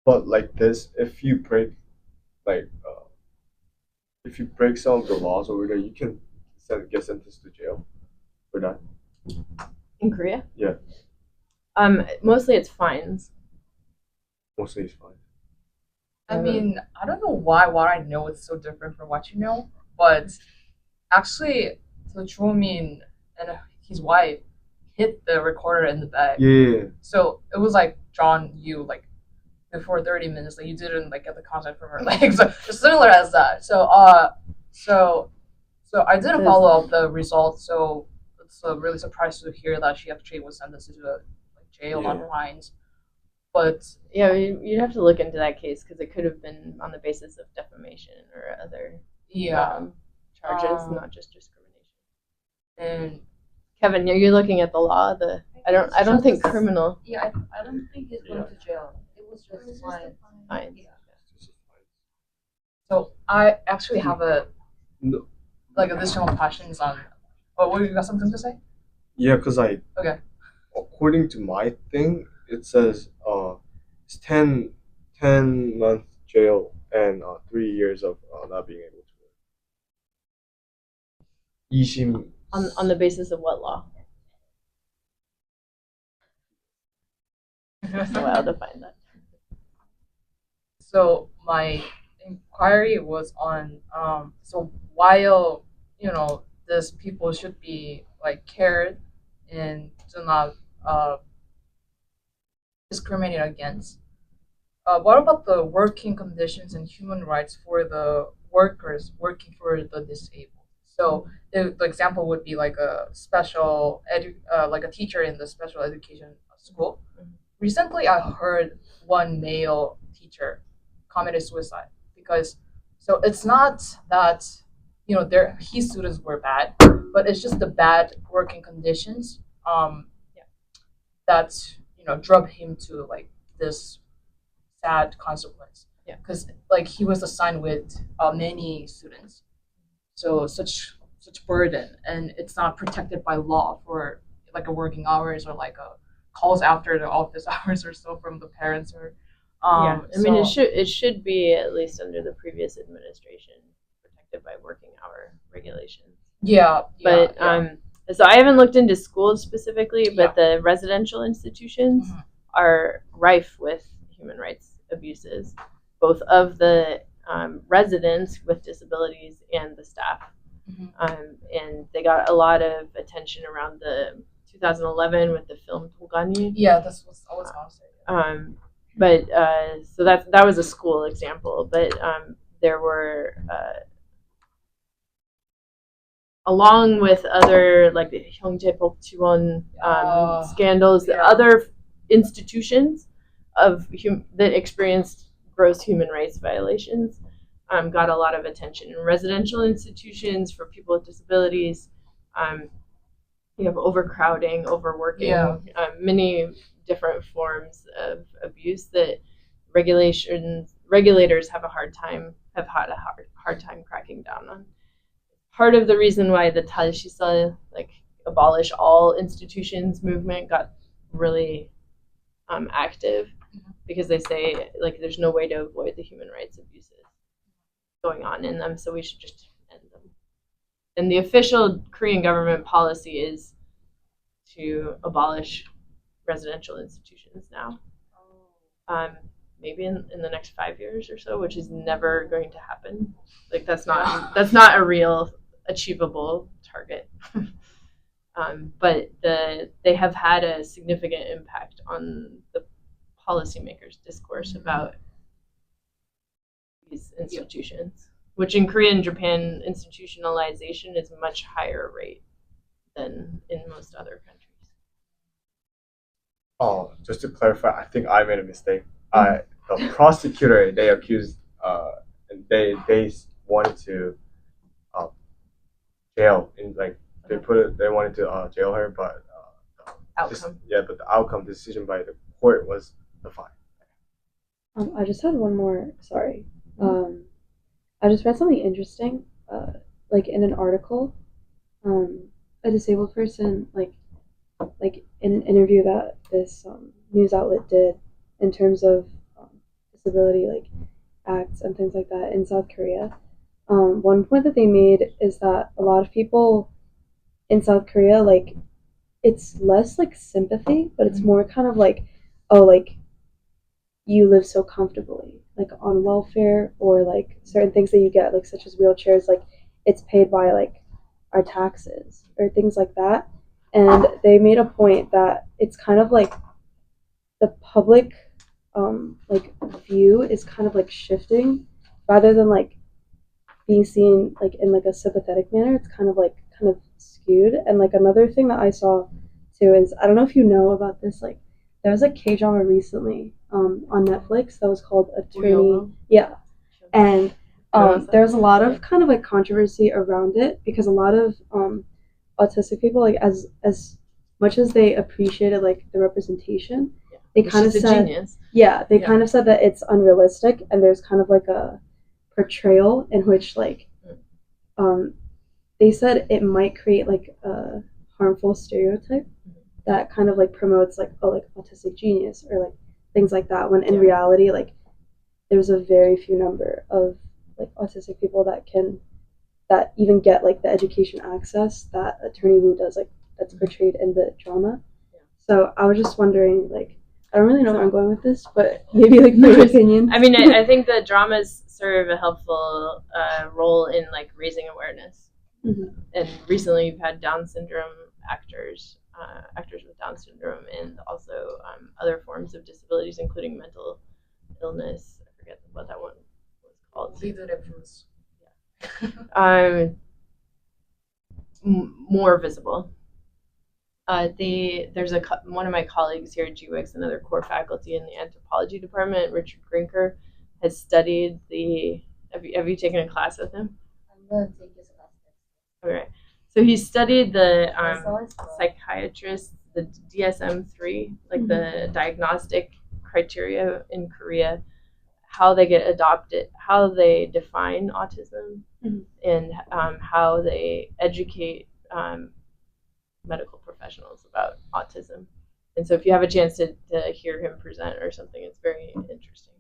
But like this, if you break some of the laws over there, you can get sentenced to jail for that. In Korea? Yeah. Mostly it's fines. Mostly it's fine. I mean, I don't know why what I know is so different from what you know, but actually, so Juomin and his wife hit the recorder in the back. Yeah. So it was like, John, you like before 30 minutes, like you didn't like get the content from her, like so just similar as that. So I didn't follow up the results. So it's really surprised to hear that she actually was sentenced to like jail on fines. But yeah, you'd have to look into that case because it could have been on the basis of defamation or other charges, not just discrimination. And Kevin, you're looking at the law. I don't think criminal. Yeah, I don't think it's going to jail. It was just fine. Fine. Yeah. so I actually have No. like additional questions on. Oh, what you got something to say? Yeah, because Okay. according to my thing, it says it's 10 month jail and 3 years of not being able to work. 20 On the basis of what law? So I'll define that. So my inquiry was on so while these people should be like cared and do not discriminate against, what about the working conditions and human rights for the workers working for the disabled? So the example would be like a like a teacher in the special education school. Recently, I heard one male teacher committed suicide because so it's not that his students were bad, but it's just the bad working conditions that drove him to like this sad consequence. Yeah. Because like he was assigned with many students, so such burden, and it's not protected by law for like a working hours or like a calls after the office hours or so from the parents or. I mean, it should be at least under the previous administration protected by working hour regulations. But so I haven't looked into schools specifically, but the residential institutions are rife with human rights abuses, both of the residents with disabilities and the staff. And they got a lot of attention around the 2011 with the film Togani. Yeah, that's what I was gonna say. But so that was a school example, but there were along with other like the Hyungjae Bokjiwon scandals, the other institutions that experienced gross human rights violations got a lot of attention. Residential institutions for people with disabilities, you have overcrowding, overworking, many different forms of abuse that regulators have had a hard time cracking down on. Part of the reason why the Talshisa, like abolish all institutions movement, got really active, because they say like there's no way to avoid the human rights abuses going on in them, so we should just end them. And the official Korean government policy is to abolish residential institutions now. Maybe in the next 5 years or so, which is never going to happen. Like that's not a real achievable target. But they have had a significant impact on the policymakers' discourse about these institutions, which in Korea and Japan, institutionalization is a much higher rate than in most other countries. Oh, just to clarify, I think I made a mistake. The prosecutor, they accused, and they wanted to jail, in like they wanted to jail her, but but the outcome decision by the court was the fine. I just had one more. Sorry. I just read something interesting. Like in an article, a disabled person, like in an interview that this news outlet did in terms of disability like acts and things like that in South Korea. One point that they made is that a lot of people in South Korea, like, it's less like sympathy, but it's more kind of like, oh, like, you live so comfortably, like on welfare, or like certain things that you get, like such as wheelchairs, like it's paid by like our taxes or things like that. And they made a point that it's kind of like the public like view is kind of like shifting, rather than like being seen like in like a sympathetic manner. It's kind of skewed. And like another thing that I saw too is, I don't know if you know about this, like there was a K-drama recently on Netflix that was called Attorney. Yeah. And there was a lot of kind of like controversy around it, because a lot of autistic people, like as much as they appreciated like the representation, they kind of said, kind of said that it's unrealistic, and there's kind of like a portrayal in which like they said it might create like a harmful stereotype that kind of like promotes like, oh, like autistic genius or like things like that, when in reality like there's a very few number of like autistic people that even get like the education access that Attorney Woo does, like that's portrayed in the drama. So I was just wondering, like, I don't really know where I'm going with this, but maybe like your opinion. I mean, I think the dramas serve a helpful role in like raising awareness. And recently you've had Down syndrome actors with Down syndrome, and also other forms of disabilities, including mental illness. I forget what that one was called. Leave the difference. More visible. There's one of my colleagues here at GWIKS, another core faculty in the anthropology department, Richard Grinker, has studied the. Have you taken a class with him? I'm gonna take his class. All right. So he studied the Psychiatrist, psychiatrists, the DSM-3, like the diagnostic criteria in Korea, how they get adopted, how they define autism, and how they educate medical professionals about autism. And so if you have a chance to hear him present or something, it's very interesting.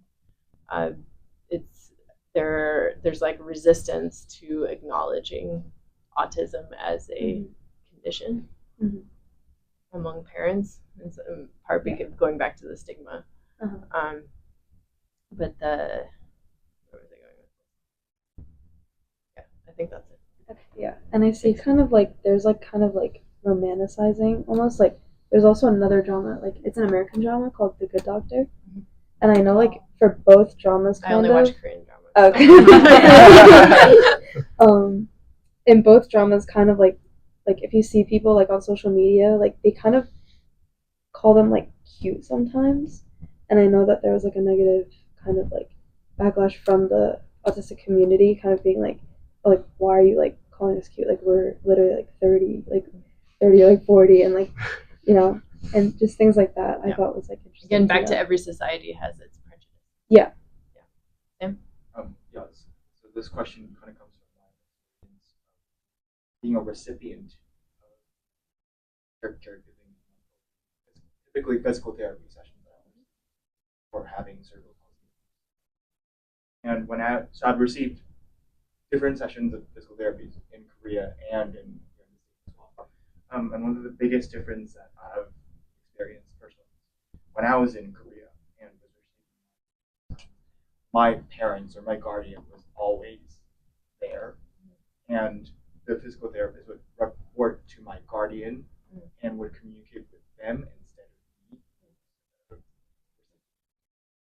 There's like resistance to acknowledging autism as a condition among parents, and so in part because going back to the stigma. But where was I going with this? Yeah, I think that's it. Okay, yeah, and I see kind of like there's like kind of like romanticizing almost, like there's also another drama, like it's an American drama called The Good Doctor, and I know like for both dramas I only watch Korean dramas. Okay. In both dramas, kind of like if you see people like on social media, like they kind of call them like cute sometimes, and I know that there was like a negative kind of like backlash from the autistic community, kind of being like, oh, like why are you like calling us cute? Like we're literally like 30 or like 40, and like and just things like that. I thought was like interesting. Again, back to every society has its prejudice. Yeah. Tim? Yes. So this question kind of comes from my experience of being a recipient of caregiving, typically physical therapy sessions, or having cerebral palsy. And I've received different sessions of physical therapies in Korea and in the States as well. And one of the biggest differences that I've experienced personally when I was in Korea and my parents or my guardian was always there, and the physical therapist would report to my guardian and would communicate with them instead of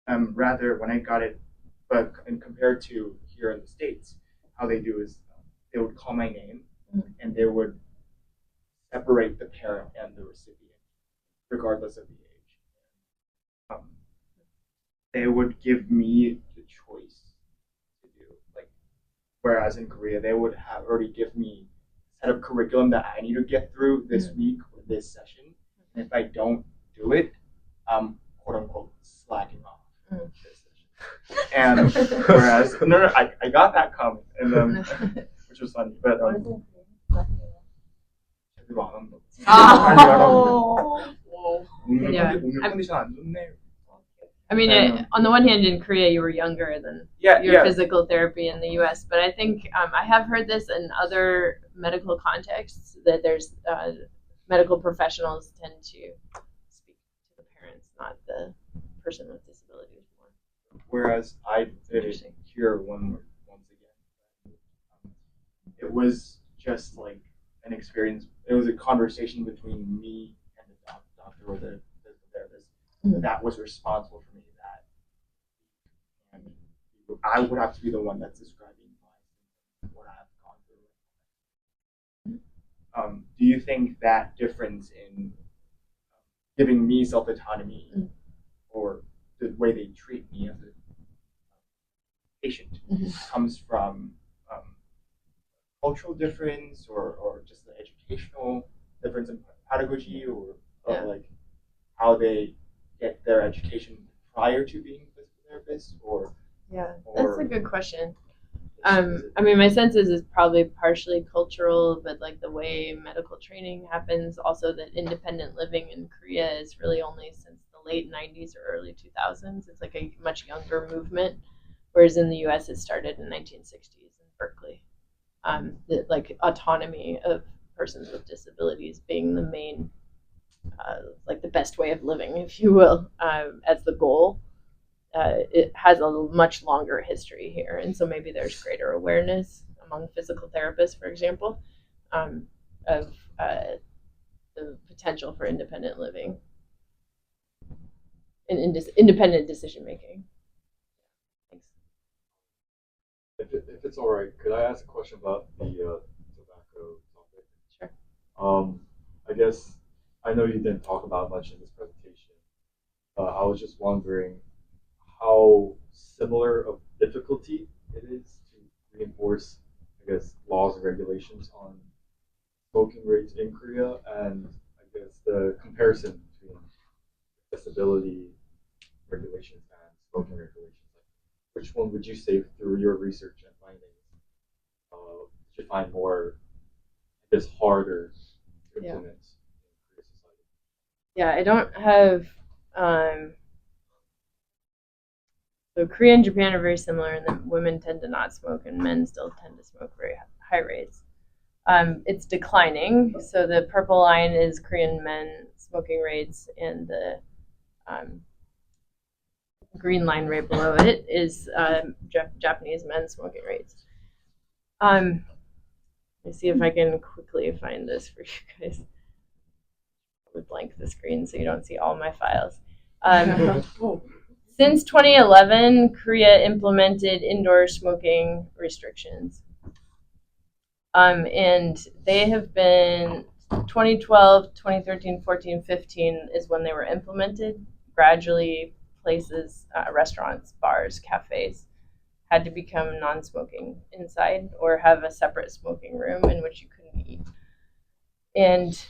me. Rather, when I got it, and compared to here in the States, how they do is they would call my name and they would separate the parent and the recipient, regardless of the age. They would give me the choice to do, like, whereas in Korea they would have already give me a set of curriculum that I need to get through this week or this session, and if I don't do it, I'm quote unquote slacking off this session. And whereas I got that comment, and which was funny, but Yeah. 컨디션 안 좋네. I mean, on the one hand, in Korea, you were younger than your physical therapy in the U.S., but I think I have heard this in other medical contexts, that there's medical professionals tend to speak to the parents, not the person with disabilities more. Whereas I did it here once again. It was just like an experience. It was a conversation between me and the doctor or the therapist that was responsible for me. And I would have to be the one that's describing what I have gone through. Do you think that difference in giving me self-autonomy or the way they treat me as a patient comes from cultural difference or just the educational difference in pedagogy or like how they get their education prior to being a physical therapist that's a good question. I mean, my sense is it's probably partially cultural, but like the way medical training happens, also that independent living in Korea is really only since the late 90s or early 2000s. It's like a much younger movement, whereas in the US it started in 1960s in Berkeley. The, like autonomy of persons with disabilities being the main, like the best way of living, if you will, as the goal. It has a much longer history here, and so maybe there's greater awareness among physical therapists, for example, of the potential for independent living and independent decision making. If it's all right, could I ask a question about the tobacco topic? Sure. I guess I know you didn't talk about much in this presentation. I was just wondering how similar of difficulty it is to reinforce, I guess, laws and regulations on smoking rates in Korea, and I guess the comparison between accessibility regulations and smoking regulations. Which one would you say, through your research and findings, did you find more, I guess, harder to implement in Korean society? Yeah, I don't have. So Korea and Japan are very similar in that women tend to not smoke and men still tend to smoke very high rates. It's declining. So the purple line is Korean men smoking rates, and the green line right below it is Japanese men smoking rates. Let me see if I can quickly find this for you guys. I would blank the screen so you don't see all my files. Since 2011, Korea implemented indoor smoking restrictions. And they have been 2012, 2013, 14, 15 is when they were implemented. Gradually, places, restaurants, bars, cafes had to become non-smoking inside or have a separate smoking room in which you couldn't eat. And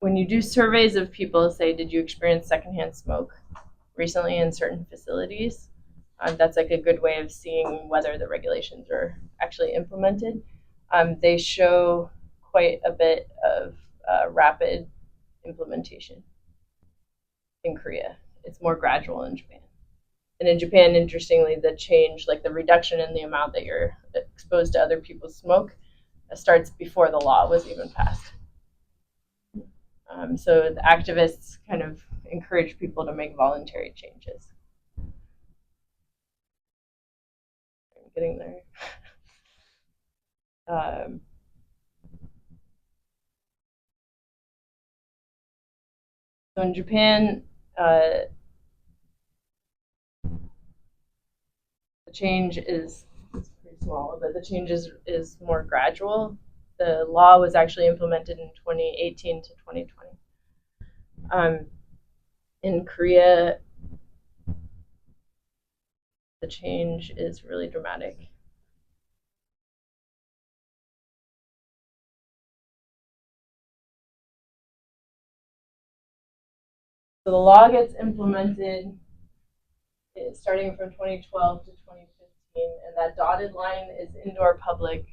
when you do surveys of people, say, did you experience secondhand smoke recently in certain facilities? That's like a good way of seeing whether the regulations are actually implemented. They show quite a bit of rapid implementation in Korea. It's more gradual in Japan. And in Japan, interestingly, the change, like the reduction in the amount that you're exposed to other people's smoke, starts before the law was even passed. So the activists kind of encourage people to make voluntary changes. I'm getting there. So in Japan, the change is pretty small, but the change is more gradual. The law was actually implemented in 2018 to 2020. In Korea, the change is really dramatic. So the law gets implemented starting from 2012 to 2015, and that dotted line is indoor public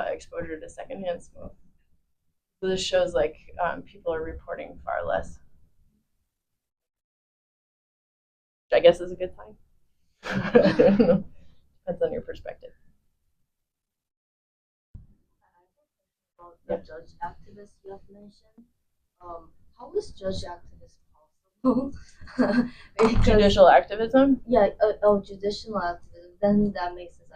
exposure to secondhand smoke. So this shows like people are reporting far less, which I guess is a good sign. Depends on your perspective. About the judge activist you have mentioned. How is judge activist possible? Because, Judicial activism? yeah, judicial activism. Then that makes sense.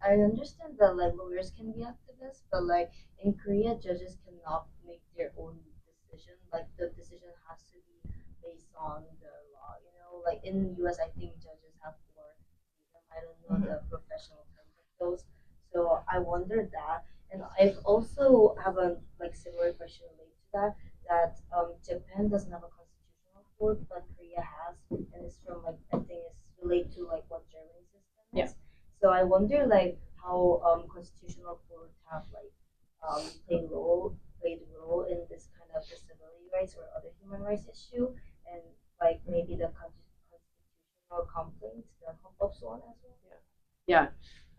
I understand that like lawyers can be activists, but like in Korea, judges cannot make their own decision. Like the decision has to be based on the law. You know, like in the U.S., I think judges have more freedom. I don't know the professional terms of those. So I wonder that, and I've also have a like similar question related to that. That Japan doesn't have a constitutional court, but Korea has, and it's from like I think it's related to like what German system is. Yeah. So I wonder like how constitutional courts have like played role in this kind of disability rights or other human rights issue, and like maybe the constitutional complaints, the 헌법 one as well. Yeah.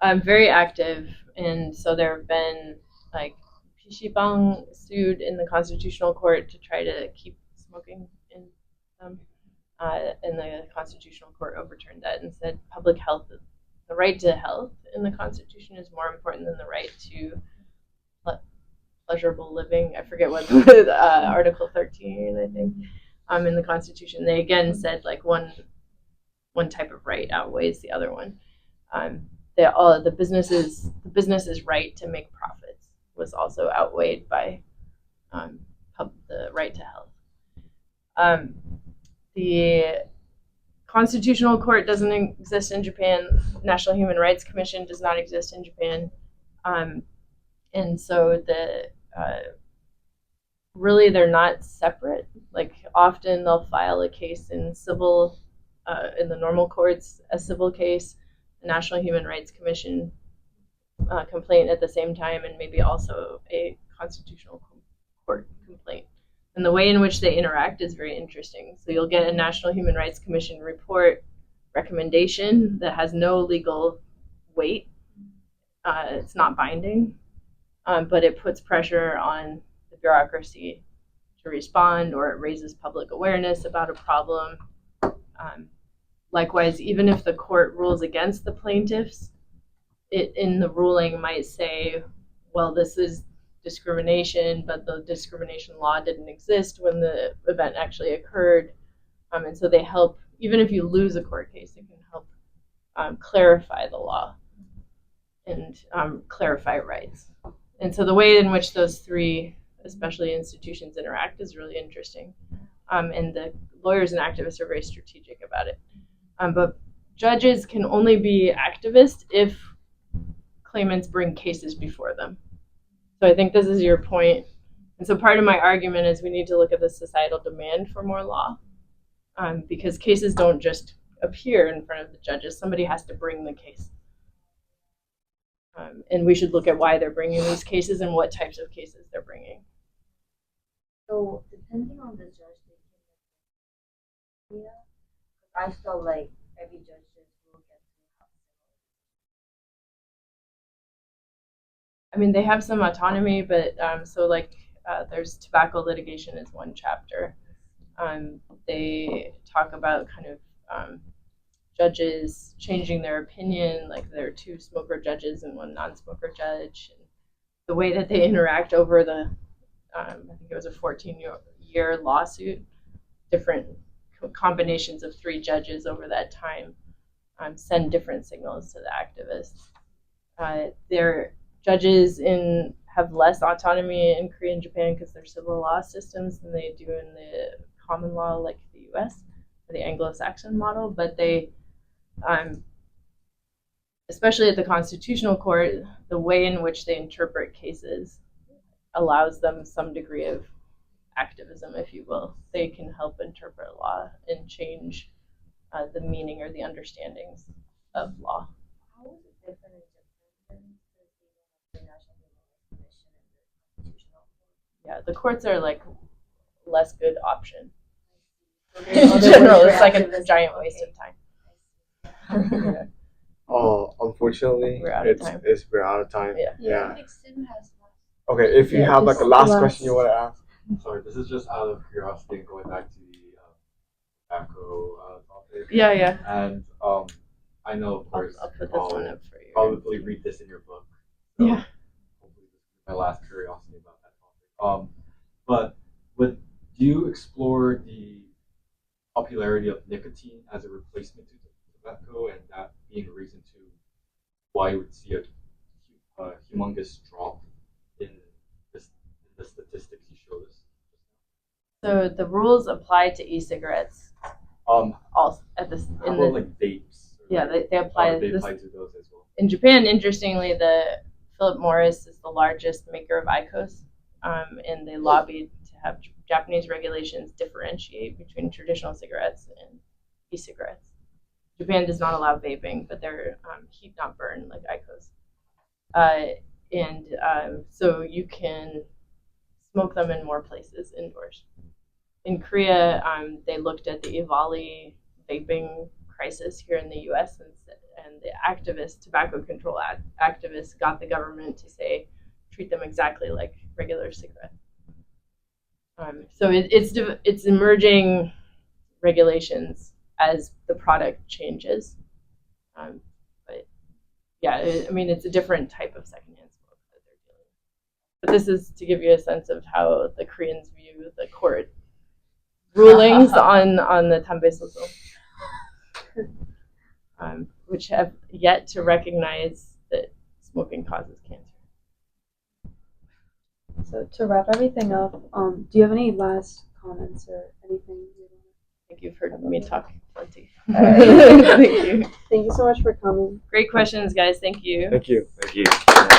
I'm very active, and so there have been like Pishibang sued in the Constitutional Court to try to keep smoking in them, and the Constitutional Court overturned that and said public health, the right to health in the Constitution is more important than the right to pleasurable living. I forget what Article 13, I think, in the Constitution. They again said like one type of right outweighs the other one. the business's right to make profits was also outweighed by the right to health. The Constitutional Court doesn't exist in Japan. National Human Rights Commission does not exist in Japan, and so really they're not separate. Like often they'll file a case in civil, in the normal courts, a civil case, the National Human Rights Commission complaint at the same time, and maybe also a Constitutional Court complaint. And the way in which they interact is very interesting. So you'll get a National Human Rights Commission report recommendation that has no legal weight. It's not binding, but it puts pressure on the bureaucracy to respond, or it raises public awareness about a problem. Likewise, even if the court rules against the plaintiffs, it in the ruling might say, well, this is discrimination, but the discrimination law didn't exist when the event actually occurred. And so they help, even if you lose a court case, it can help clarify the law and clarify rights. And so the way in which those three, especially institutions, interact is really interesting. And the lawyers and activists are very strategic about it. But judges can only be activists if claimants bring cases before them. So I think this is your point. And so part of my argument is we need to look at the societal demand for more law, because cases don't just appear in front of the judges. Somebody has to bring the case. And we should look at why they're bringing these cases and what types of cases they're bringing. So depending on the judge, I felt like every judge will get to have. I mean, they have some autonomy, but so like there's tobacco litigation is one chapter. They talk about kind of judges changing their opinion, like there are 2 smoker judges and 1 non-smoker judge. And the way that they interact over the, I think it was a 14-year lawsuit, different combinations of 3 judges over that time send different signals to the activists. Their judges have less autonomy in Korea and Japan because they're civil law systems than they do in the common law like the US, or the Anglo-Saxon model, but they, especially at the Constitutional Court, the way in which they interpret cases allows them some degree of activism, if you will. They can help interpret law and change the meaning or the understandings of law. How is it different in Japan than the National Human Rights Commission and the Constitutional Court? Yeah, the courts are like less good option. In general, it's like a giant waste of time. Oh, unfortunately, We're out of time. we're out of time. Yeah. Okay, if you Yeah, have like a just last last- question you want to ask. Sorry, this is just out of curiosity and going back to the tobacco topic. Yeah. And I know, of course, I'll put this I'll one up for you. probably read this in your book. So Yeah. hopefully this is my last curiosity about that topic. But do you explore the popularity of nicotine as a replacement to tobacco, and that being a reason to why you would see a humongous drop in the statistics you showed us? So the rules apply to e-cigarettes. Also at this How about like vapes? Yeah, they apply. They This, apply to those as well. in Japan, interestingly, Philip Morris is the largest maker of IQOS, and they lobbied to have Japanese regulations differentiate between traditional cigarettes and e-cigarettes. Japan does not allow vaping, but they're heat not burn like IQOS, and so you can smoke them in more places indoors. In Korea, they looked at the EVALI vaping crisis here in the U.S. and the activists, tobacco control activists, got the government to say treat them exactly like regular cigarettes. So it's emerging regulations as the product changes, but yeah, I mean it's a different type of secondhand smoke that they're dealing with. But this is to give you a sense of how the Koreans view the court rulings on the Tanbe Soso. which have yet to recognize that smoking causes cancer. So to wrap everything up, do you have any last comments or anything? I think you've heard me talk plenty. Alright. Thank you. Thank you so much for coming. Great questions, guys. Thank you. Thank you. Thank you.